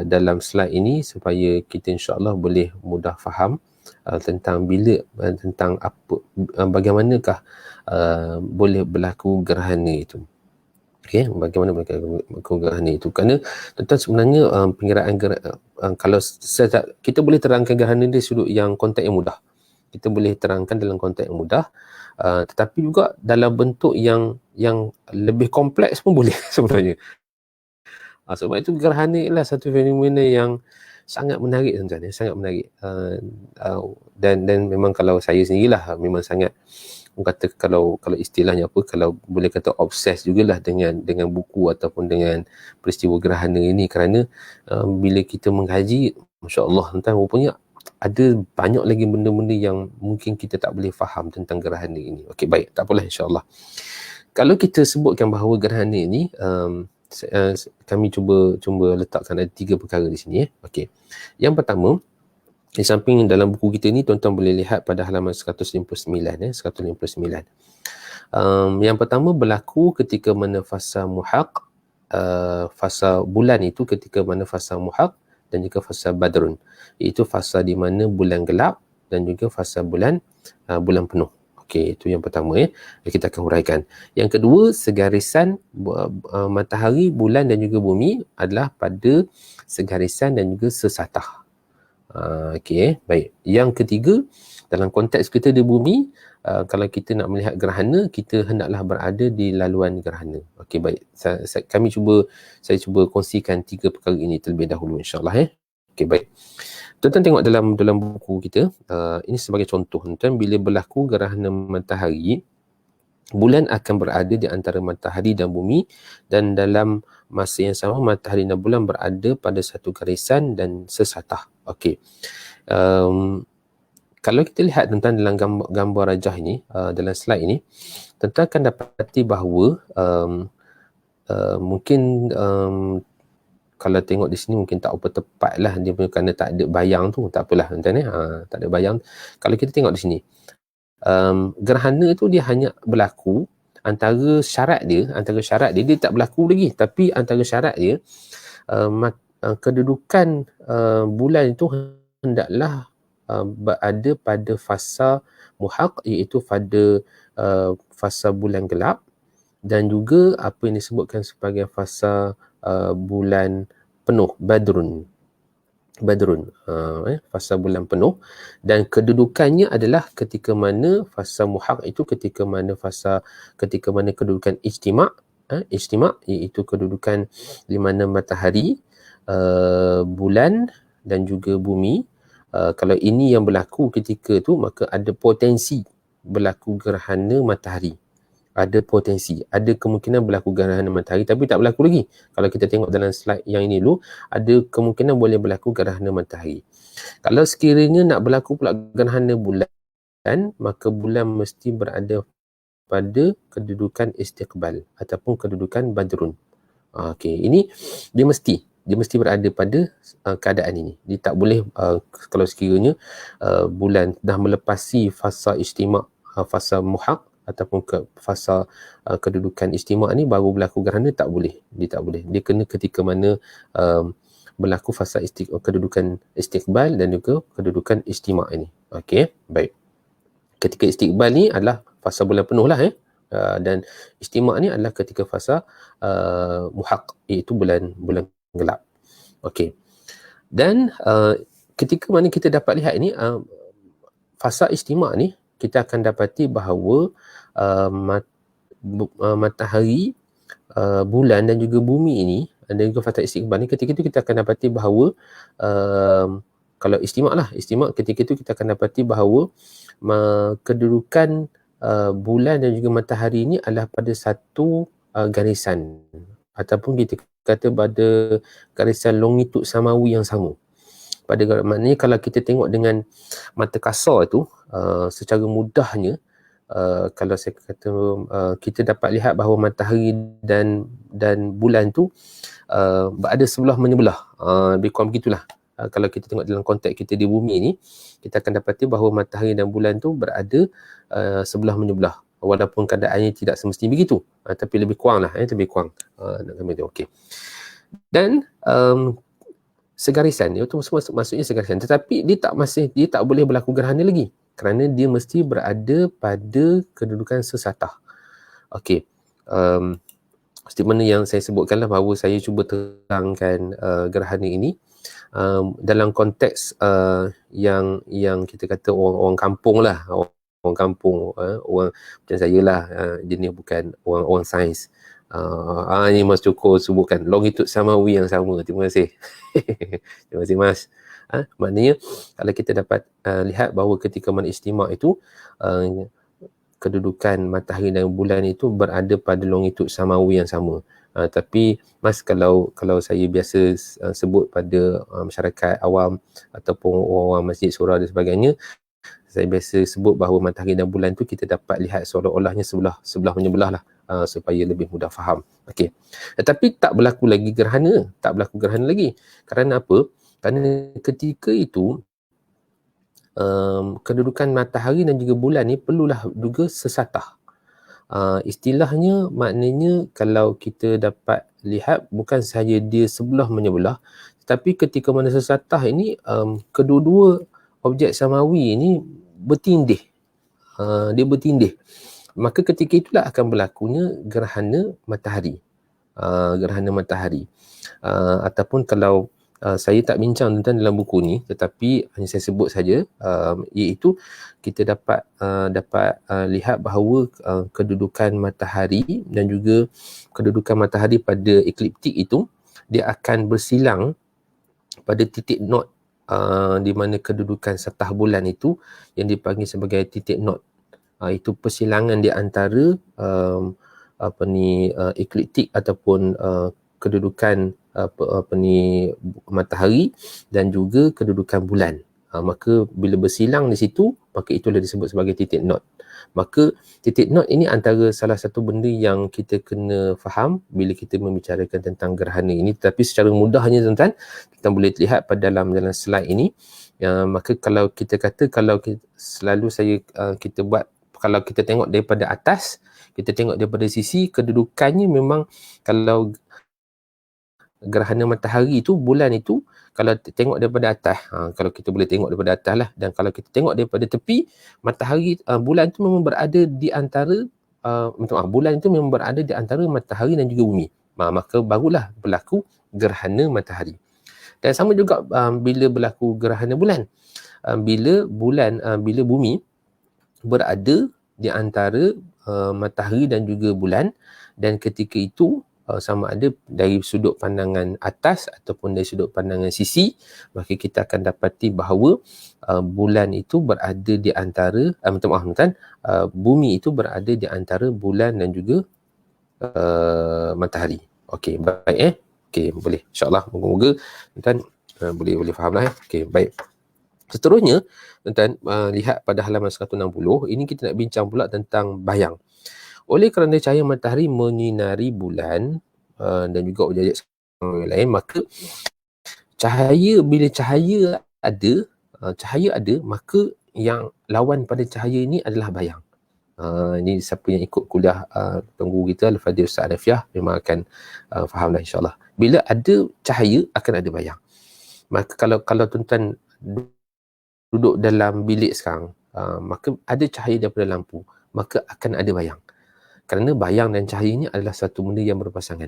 dalam slide ini supaya kita insyaAllah boleh mudah faham tentang tentang apa, bagaimanakah boleh berlaku gerhana itu. Bagaimana berlaku gerhana itu? Kerana tuan-tuan, sebenarnya pengiraan kalau kita boleh terangkan gerhana dari sudut yang konteks yang mudah. Kita boleh terangkan dalam konteks yang mudah, tetapi juga dalam bentuk yang lebih kompleks pun boleh sebenarnya. Sebab itu gerhana ialah satu fenomena yang sangat menarik tuan-tuan, sangat menarik. Dan memang kalau saya sendirilah memang sangat, kata kalau istilahnya apa, kalau boleh kata obses jugalah dengan buku ataupun dengan peristiwa gerhana ini, kerana bila kita mengkaji, masya-Allah tuan-tuan, rupanya ada banyak lagi benda-benda yang mungkin kita tak boleh faham tentang gerhana ini. Okey, baik, tak apalah, insya-Allah. Kalau kita sebutkan bahawa gerhana ini, kami cuba letakkan ada 3 perkara di sini. Okey. Yang pertama, di samping dalam buku kita ni, tuan-tuan boleh lihat pada halaman 159. 159. Yang pertama berlaku ketika mana fasa muhaq, fasa bulan itu ketika mana fasa muhaq dan juga fasa badrun, iaitu fasa di mana bulan gelap dan juga fasa bulan penuh. Okey, itu yang pertama kita akan huraikan. Yang kedua, segarisan matahari, bulan dan juga bumi adalah pada segarisan dan juga sesatah. Okey, baik. Yang ketiga, dalam konteks kita di bumi, kalau kita nak melihat gerhana, kita hendaklah berada di laluan gerhana. Okey, baik. Saya cuba kongsikan 3 perkara ini terlebih dahulu, insya-Allah. Okey, baik. Tuan-tuan tengok dalam buku kita, ini sebagai contoh, tuan, bila berlaku gerhana matahari, bulan akan berada di antara matahari dan bumi, dan dalam masa yang sama matahari dan bulan berada pada satu garisan dan sesatah. Okey. Kalau kita lihat tuan-tuan dalam gambar rajah ini, dalam slide ini, tuan-tuan akan dapati bahawa mungkin kalau tengok di sini mungkin tak apa tepat lah dia punya, kerana tak ada bayang tu, tak apalah tuan-tuan tak ada bayang. Kalau kita tengok di sini, gerhana tu dia hanya berlaku antara syarat dia tak berlaku lagi, tapi antara syarat dia kedudukan bulan itu hendaklah berada pada fasa muhaq, iaitu pada fasa bulan gelap, dan juga apa yang disebutkan sebagai fasa bulan penuh, badrun, fasa bulan penuh, dan kedudukannya adalah ketika mana fasa muhaq itu ketika mana kedudukan ijtima', iaitu kedudukan di mana matahari, bulan dan juga bumi, kalau ini yang berlaku ketika tu, maka ada potensi berlaku gerhana matahari. Ada potensi, ada kemungkinan berlaku gerhana matahari, tapi tak berlaku lagi. Kalau kita tengok dalam slide yang ini dulu, ada kemungkinan boleh berlaku gerhana matahari. Kalau sekiranya nak berlaku pula gerhana bulan, maka bulan mesti berada pada kedudukan istiqbal ataupun kedudukan badrun. Okey, ini dia mesti berada pada keadaan ini. Dia tak boleh kalau sekiranya bulan dah melepasi fasa ijtima', fasa muhaq ataupun ke fasa kedudukan ijtima' ni baru berlaku gerhana, tak boleh. Dia tak boleh. Dia kena ketika mana berlaku fasa kedudukan istiqbal dan juga kedudukan ijtima' ini. Okey, baik. Ketika istiqbal ni adalah fasa bulan penuh lah dan ijtima' ni adalah ketika fasa muhaq, iaitu bulan gelap. Okey. Dan ketika mana kita dapat lihat ini, fasa ijtima' ni, kita akan dapati bahawa matahari, bulan dan juga bumi ini, dan juga fasa istiqbal ni, ketika itu kita akan dapati bahawa kalau ijtima' ketika itu kita akan dapati bahawa kedudukan bulan dan juga matahari ini adalah pada satu garisan, ataupun kita kata pada garisan longitud samawi yang sama. Maknanya kalau kita tengok dengan mata kasar tu, secara mudahnya, kalau saya kata kita dapat lihat bahawa matahari dan bulan tu berada sebelah menyebelah, lebih kurang begitulah. Kalau kita tengok dalam konteks kita di bumi ni, kita akan dapati bahawa matahari dan bulan tu berada sebelah menyebelah, walaupun keadaannya tidak semestinya begitu, tapi lebih kurang lah, lebih kurang nak kata tu. Okey. Dan segarisan, itu semua maksudnya segarisan, tetapi dia tak boleh berlaku gerhana lagi, kerana dia mesti berada pada kedudukan sesatah. Okey. Statement yang saya sebutkanlah bahawa saya cuba terangkan gerhana ini dalam konteks yang kita kata orang kampung lah, orang kampung, orang macam saya lah, jenis bukan orang sains. Ini Mas Joko sebutkan longitud samawi yang sama. Terima kasih. Terima kasih Mas. Maknanya kalau kita dapat lihat bahawa ketika mana ijtima' itu, kedudukan matahari dan bulan itu berada pada longitud samawi yang sama. Tapi Mas, kalau saya biasa sebut pada masyarakat awam ataupun orang masjid surah dan sebagainya, saya biasa sebut bahawa matahari dan bulan tu kita dapat lihat seolah-olahnya sebelah menyebelah lah, supaya lebih mudah faham. Okey. Tetapi tak berlaku gerhana lagi. Kerana apa? Kerana ketika itu kedudukan matahari dan juga bulan ni perlulah juga sesatah. Istilahnya maknanya kalau kita dapat lihat, bukan sahaja dia sebelah menyebelah, Tetapi ketika mana sesatah ini, kedua-dua objek samawi ini bertindih. Dia bertindih. Maka ketika itulah akan berlakunya gerhana matahari. Gerhana matahari. Ataupun kalau saya tak bincang tentang dalam buku ni, tetapi hanya saya sebut saja, iaitu kita dapat lihat bahawa kedudukan matahari dan juga kedudukan matahari pada ekliptik itu, dia akan bersilang pada titik not, di mana kedudukan satah bulan itu yang dipanggil sebagai titik not. Itu persilangan di antara ekliptik ataupun kedudukan matahari dan juga kedudukan bulan. Maka bila bersilang di situ, maka itulah disebut sebagai titik not. Maka titik not ini antara salah satu benda yang kita kena faham bila kita membicarakan tentang gerhana ini. Tapi secara mudahnya tuan-tuan, kita boleh lihat pada dalam slide ini. Maka kalau kita kata, kita buat, kalau kita tengok daripada atas, kita tengok daripada sisi kedudukannya, memang kalau gerhana matahari itu, bulan itu, kalau tengok daripada atas, kalau kita boleh tengok daripada atas lah, dan kalau kita tengok daripada tepi, matahari, bulan itu memang berada di antara, bulan itu memang berada di antara matahari dan juga bumi. Maka barulah berlaku gerhana matahari. Dan sama juga bila berlaku gerhana bulan. Bila bumi berada di antara matahari dan juga bulan, dan ketika itu sama ada dari sudut pandangan atas ataupun dari sudut pandangan sisi, maka kita akan dapati bahawa bulan itu berada di antara, bumi itu berada di antara bulan dan juga matahari. Okey, baik okey, boleh, insyaAllah, moga-moga tuan boleh faham lah. Okey, baik. Seterusnya, tuan lihat pada halaman 160, ini kita nak bincang pula tentang bayang. Oleh kerana cahaya matahari menyinari bulan dan juga objek yang lain, maka bila cahaya ada, maka yang lawan pada cahaya ini adalah bayang. Ini siapa yang ikut kuliah Tuan Guru kita, Al-Fadhil Ustaz Anafiah, memang akan faham lah, insyaAllah. Bila ada cahaya, akan ada bayang. Maka kalau tuan-tuan duduk dalam bilik sekarang, maka ada cahaya daripada lampu, maka akan ada bayang. Kerana bayang dan cahaya ini adalah satu benda yang berpasangan.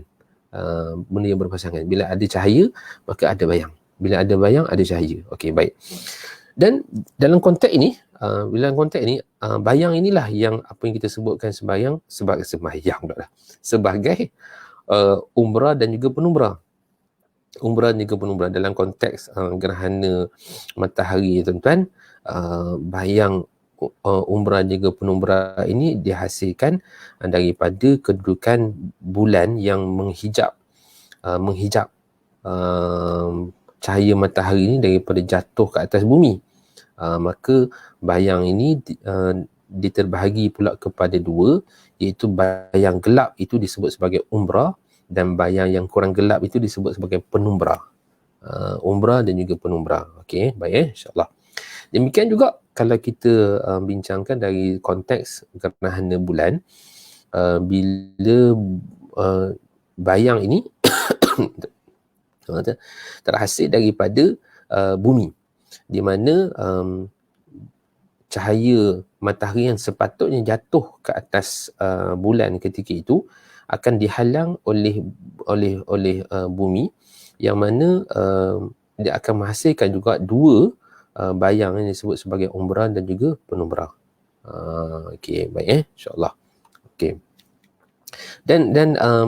Bila ada cahaya, maka ada bayang. Bila ada bayang, ada cahaya. Okey, baik. Dan dalam konteks ini, bayang inilah yang apa yang kita sebutkan sebagai umrah dan juga penumbra. Umrah dan juga penumbra dalam konteks gerhana matahari, tuan-tuan, bayang umrah dan juga penumbra ini dihasilkan daripada kedudukan bulan yang menghijab cahaya matahari ini daripada jatuh ke atas bumi. Maka bayang ini diterbahagi pula kepada dua, iaitu bayang gelap itu disebut sebagai umrah, dan bayang yang kurang gelap itu disebut sebagai penumbra. Umrah dan juga penumbra. Okey, baik, insyaAllah. Demikian juga kalau kita bincangkan dari konteks gerhana bulan, bila bayang ini terhasil daripada bumi, di mana cahaya matahari yang sepatutnya jatuh ke atas bulan ketika itu akan dihalang oleh bumi, yang mana dia akan menghasilkan juga dua bayang yang disebut sebagai umrah dan juga penumbra. Okey, baik, insyaAllah. Okey. Dan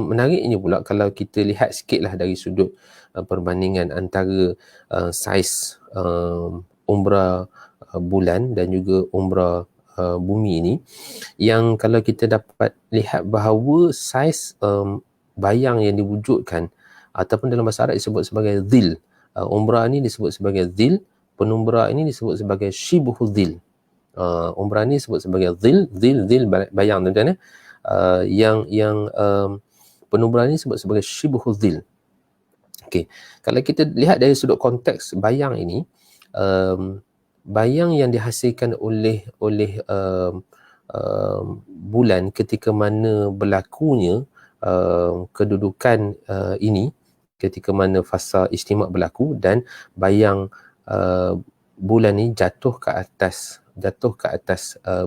menariknya pula kalau kita lihat sikitlah dari sudut perbandingan antara saiz umrah bulan dan juga umrah bumi ini, yang kalau kita dapat lihat bahawa saiz bayang yang diwujudkan, ataupun dalam bahasa Arab disebut sebagai dhil, umrah ini disebut sebagai dhil, penumbra ini disebut sebagai shibhu dhil. Umrah ini disebut sebagai dhil bayang, tuan-tuan, yang penumbra ini disebut sebagai shibhu dhil. Okey, kalau kita lihat dari sudut konteks bayang ini, bayang yang dihasilkan oleh bulan ketika mana berlakunya kedudukan ini, ketika mana fasa istimak berlaku dan bayang bulan ni jatuh ke atas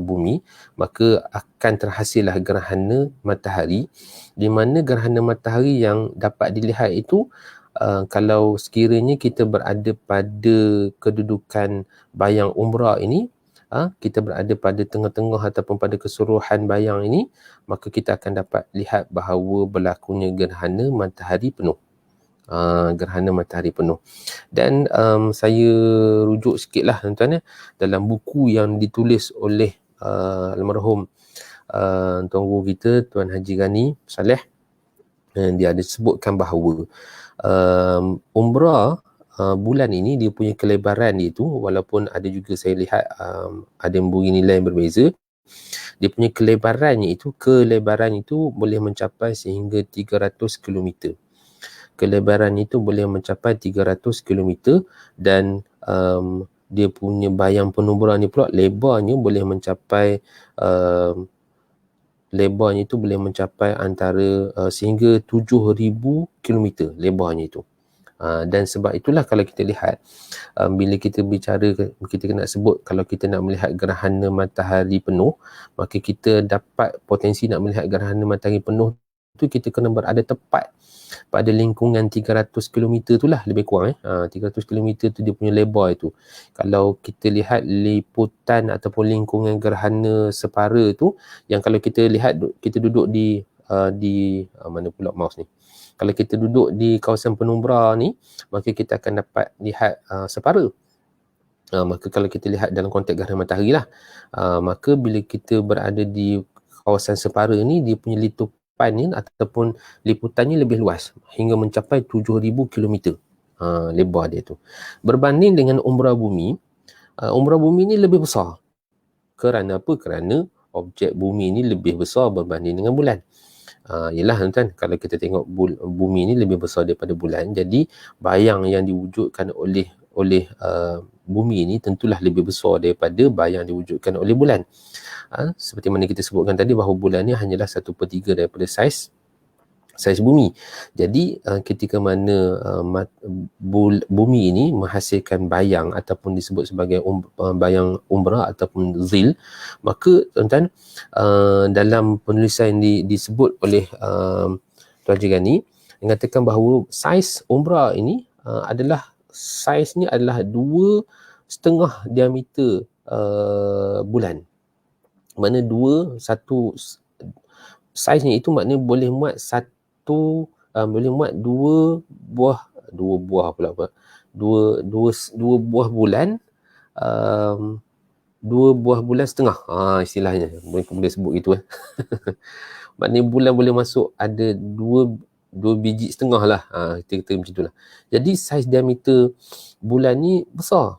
bumi, maka akan terhasillah gerhana matahari, di mana gerhana matahari yang dapat dilihat itu kalau sekiranya kita berada pada kedudukan bayang umbra ini, kita berada pada tengah-tengah ataupun pada keseluruhan bayang ini, maka kita akan dapat lihat bahawa berlakunya gerhana matahari penuh. Gerhana matahari penuh. Dan saya rujuk sikit lah tuan-tuan, dalam buku yang ditulis oleh almarhum Tuan Guru kita, Tuan Haji Ghani Saleh, dia ada sebutkan bahawa umbra bulan ini dia punya kelebaran dia tu, walaupun ada juga saya lihat ada memberi nilai yang berbeza, dia punya kelebaran itu boleh mencapai sehingga 300 km. Kelebaran itu boleh mencapai 300 km dan dia punya bayang penumbra ni pula lebarnya boleh mencapai antara sehingga 7,000 km lebarnya itu. Dan sebab itulah kalau kita lihat bila kita bicara, kita nak sebut kalau kita nak melihat gerhana matahari penuh, maka kita dapat potensi nak melihat gerhana matahari penuh tu kita kena berada tepat pada lingkungan 300 km tu lah lebih kurang 300 km tu dia punya lebar itu. Kalau kita lihat liputan ataupun lingkungan gerhana separa tu, yang kalau kita lihat kita duduk di mana pula mouse ni, kalau kita duduk di kawasan penumbra ni, maka kita akan dapat lihat separa. Maka kalau kita lihat dalam konteks gerhana matahari lah, maka bila kita berada di kawasan separa ni, dia punya ataupun liputannya lebih luas hingga mencapai 7,000 km lebar dia tu. Berbanding dengan umbra bumi ni lebih besar. Kerana apa? Kerana objek bumi ni lebih besar berbanding dengan bulan. Yalah tuan, kalau kita tengok bumi ni lebih besar daripada bulan, jadi bayang yang diwujudkan oleh bumi ni tentulah lebih besar daripada bayang diwujudkan oleh bulan. Seperti mana kita sebutkan tadi bahawa bulan ni hanyalah 1/3 daripada saiz bumi. Jadi ketika mana bumi ini menghasilkan bayang ataupun disebut sebagai bayang umbra ataupun zil, maka tuan-tuan dalam penulisan disebut oleh Tuan Haji Ghani mengatakan bahawa saiz umbra ini saiznya adalah 2,5 diameter bulan. Mana saiznya itu maknanya boleh muat dua buah bulan setengah, istilahnya boleh sebut gitu maknanya bulan boleh masuk ada dua biji setengah lah, kita kata macam itulah. Jadi saiz diameter bulan ni besar,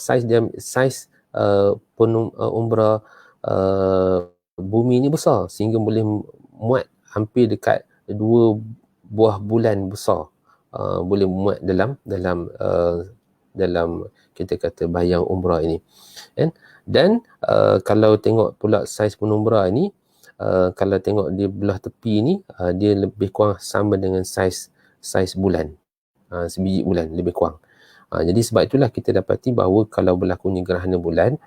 saiz umbra bumi ni besar sehingga boleh muat hampir dekat 2 buah bulan besar, boleh muat dalam kita kata bayang umbra ini, kan? Dan kalau tengok pula saiz penumbra ini, kalau tengok di belah tepi ni, dia lebih kurang sama dengan saiz bulan, sebiji bulan lebih kurang. Jadi sebab itulah kita dapati bahawa kalau berlakunya gerhana bulan,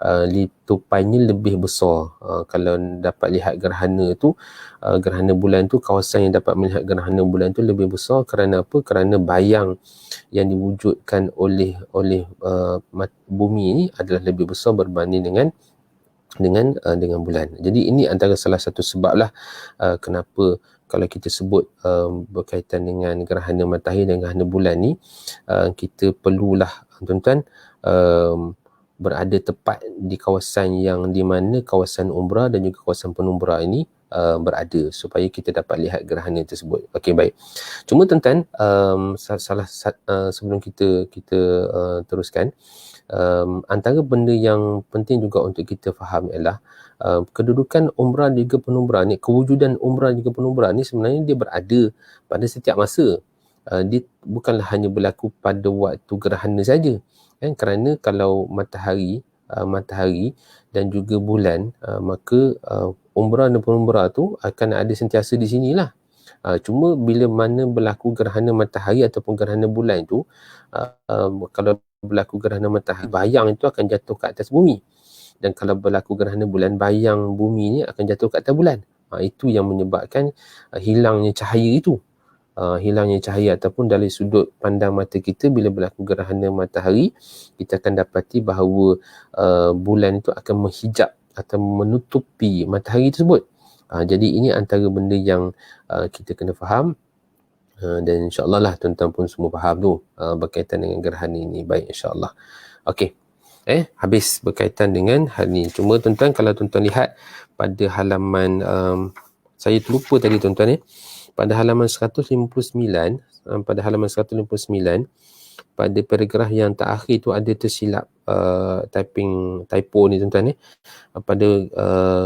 litupannya lebih besar. Kalau dapat lihat gerhana bulan tu, kawasan yang dapat melihat gerhana bulan tu lebih besar. Kerana apa? Kerana bayang yang diwujudkan oleh bumi ini adalah lebih besar berbanding dengan bulan. Jadi ini antara salah satu sebab lah kenapa kalau kita sebut berkaitan dengan gerhana matahari dan gerhana bulan ni, kita perlulah tuan-tuan berada tepat di kawasan yang di mana kawasan umbra dan juga kawasan penumbra ini berada supaya kita dapat lihat gerhana tersebut. Okey, baik. Cuma tuan-tuan, sebelum kita teruskan, antara benda yang penting juga untuk kita faham ialah kedudukan umbra dan juga penumbra ni, kewujudan umbra dan juga penumbra ni sebenarnya dia berada pada setiap masa. Dia bukanlah hanya berlaku pada waktu gerhana saja. Kan? Kerana kalau matahari dan juga bulan, maka umbra dan penumbra tu akan ada sentiasa di sinilah. Cuma bila mana berlaku gerhana matahari ataupun gerhana bulan tu, kalau berlaku gerhana matahari, bayang itu akan jatuh ke atas bumi. Dan kalau berlaku gerhana bulan, bayang bumi ni akan jatuh ke atas bulan. Itu yang menyebabkan hilangnya cahaya itu. Hilangnya cahaya ataupun dari sudut pandang mata kita, bila berlaku gerhana matahari, kita akan dapati bahawa bulan itu akan menghijab atau menutupi matahari tersebut. Jadi ini antara benda yang kita kena faham. Dan insyaAllah lah tuan-tuan pun semua faham tu berkaitan dengan gerhana ini. Baik, insyaAllah. Okey. Habis berkaitan dengan hal ni. Cuma tuan-tuan, kalau tuan-tuan lihat pada halaman saya terlupa tadi tuan-tuan pada halaman 159, pada paragraf yang terakhir tu ada tersilap typo ni tuan-tuan pada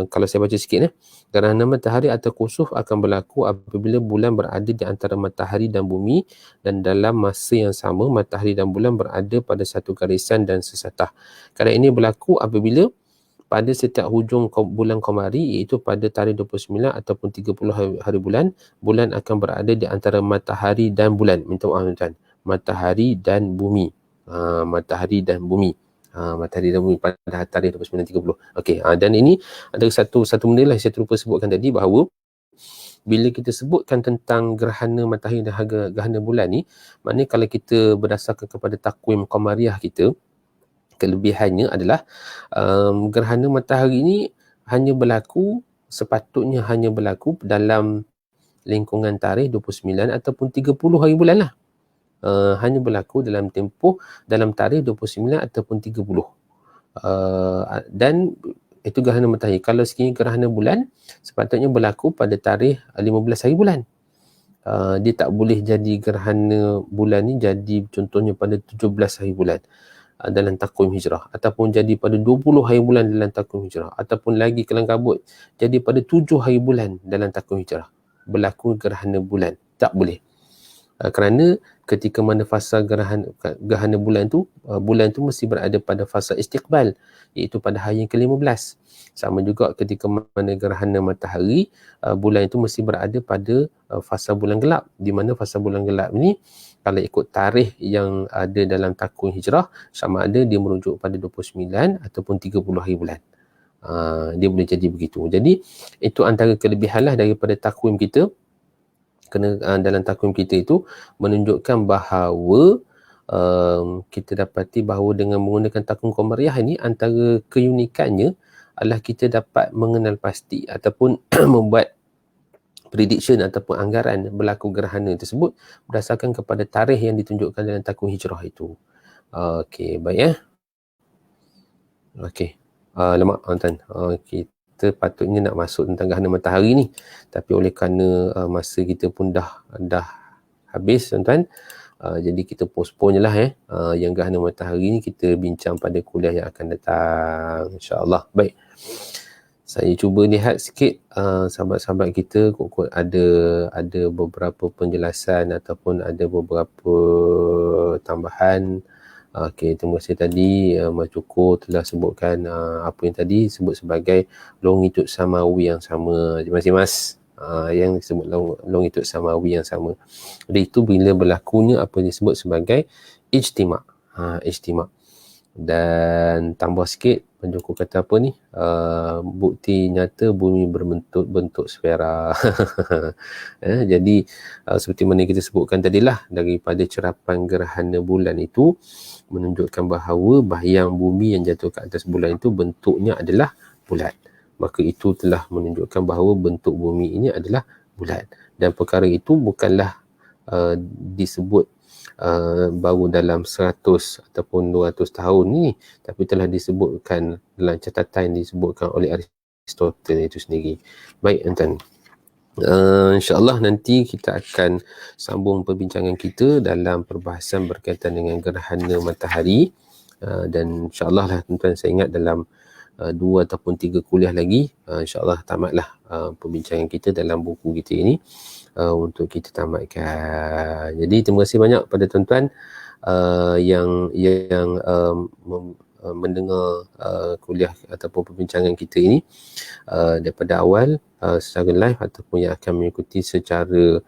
kalau saya baca sikit gerhana matahari atau kusuf akan berlaku apabila bulan berada di antara matahari dan bumi, dan dalam masa yang sama matahari dan bulan berada pada satu garisan dan sesatah. Keadaan ini berlaku apabila pada setiap hujung bulan Qamari, iaitu pada tarikh 29 ataupun 30 hari bulan, bulan akan berada di antara matahari dan bulan. Minta maaf tuan-tuan, matahari dan bumi. Matahari dan bumi. Matahari dan bumi pada tarikh 29.30. Okey, dan ini ada satu benda lah saya terlupa sebutkan tadi, bahawa bila kita sebutkan tentang gerhana matahari dan gerhana bulan ni, maknanya kalau kita berdasarkan kepada takwim Qamariah kita, kelebihannya adalah gerhana matahari ni sepatutnya hanya berlaku dalam lingkungan tarikh 29 ataupun 30 hari bulan lah. Hanya berlaku dalam tarikh 29 ataupun 30. Dan itu gerhana matahari. Kalau sekiranya gerhana bulan, sepatutnya berlaku pada tarikh 15 hari bulan. Dia tak boleh jadi gerhana bulan ni jadi contohnya pada 17 hari bulan dalam takwim hijrah, ataupun jadi pada 20 hari bulan dalam takwim hijrah, ataupun lagi kelang kabut jadi pada 7 hari bulan dalam takwim hijrah berlaku gerhana bulan. Tak boleh. Kerana ketika mana fasa gerhana bulan tu mesti berada pada fasa istiqbal, iaitu pada hari yang ke-15. Sama juga ketika mana gerhana matahari, bulan itu mesti berada pada fasa bulan gelap, di mana fasa bulan gelap ni kalau ikut tarikh yang ada dalam takwim hijrah, sama ada dia merujuk pada 29 ataupun 30 hari bulan. Dia boleh jadi begitu. Jadi itu antara kelebihan lah daripada takwim kita. Kena dalam takwim kita itu menunjukkan bahawa kita dapati bahawa dengan menggunakan takwim Qamariah ini, antara keunikannya adalah kita dapat mengenal pasti ataupun membuat prediction ataupun anggaran berlaku gerhana tersebut berdasarkan kepada tarikh yang ditunjukkan dalam takwim hijrah itu. Okey, baik Okey. Lemak tuan. Kita patutnya nak masuk tentang gerhana matahari ni, tapi oleh kerana masa kita pun dah habis tuan-tuan, jadi kita postpone je lah yang gerhana matahari ni kita bincang pada kuliah yang akan datang, insyaAllah. Baik, saya cuba lihat sikit sahabat-sahabat kita kok ada beberapa penjelasan ataupun ada beberapa tambahan. Okey, terima kasih tadi Mas Joko telah sebutkan apa yang tadi sebut sebagai longitude samawi yang sama. Terima kasih Mas. Yang disebut longitude samawi yang sama. Jadi itu bila berlakunya apa yang disebut sebagai ijtima'. Ijtima'. Dan tambah sikit, Mas Joko kata apa ni? Bukti nyata bumi berbentuk sfera. Jadi seperti mana kita sebutkan tadilah, daripada cerapan gerhana bulan itu menunjukkan bahawa bayang bumi yang jatuh ke atas bulan itu bentuknya adalah bulat. Maka itu telah menunjukkan bahawa bentuk bumi ini adalah bulat. Dan perkara itu bukanlah disebut baru dalam 100 ataupun 200 tahun ni, tapi telah disebutkan dalam catatan yang disebutkan oleh Aristotle itu sendiri. Baik tuan-tuan, insyaAllah nanti kita akan sambung perbincangan kita dalam perbahasan berkaitan dengan gerhana matahari, dan insyaAllah lah tuan-tuan, saya ingat dalam 2 ataupun 3 kuliah lagi insyaAllah tamatlah perbincangan kita dalam buku kita ini untuk kita tamatkan. Jadi terima kasih banyak pada tuan-tuan yang mendengar kuliah ataupun perbincangan kita ini daripada awal secara live ataupun yang akan mengikuti secara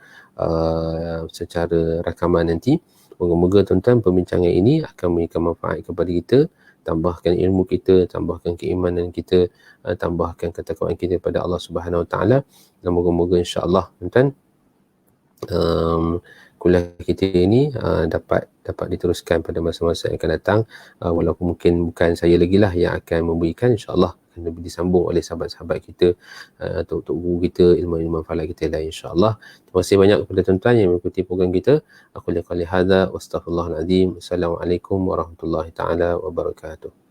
rakaman nanti. Moga-moga tuan-tuan perbincangan ini akan memberikan manfaat kepada kita, tambahkan ilmu kita, tambahkan keimanan kita, tambahkan ketakwaan kita kepada Allah Subhanahu Wa Taala, dan moga-moga insya-Allah tuan-tuan kuliah kita ini dapat diteruskan pada masa-masa yang akan datang, walaupun mungkin bukan saya lagi lah yang akan memberikan, insya-Allah akan lebih disambung oleh sahabat-sahabat kita, tok guru kita, ilmu-ilmu manfaat kita lain, insya-Allah. Terima kasih banyak kepada tuan-tuan yang mengikuti program kita. Aku lihat kali hadza, wastaghfirullahalazim. Assalamualaikum warahmatullahi taala wabarakatuh.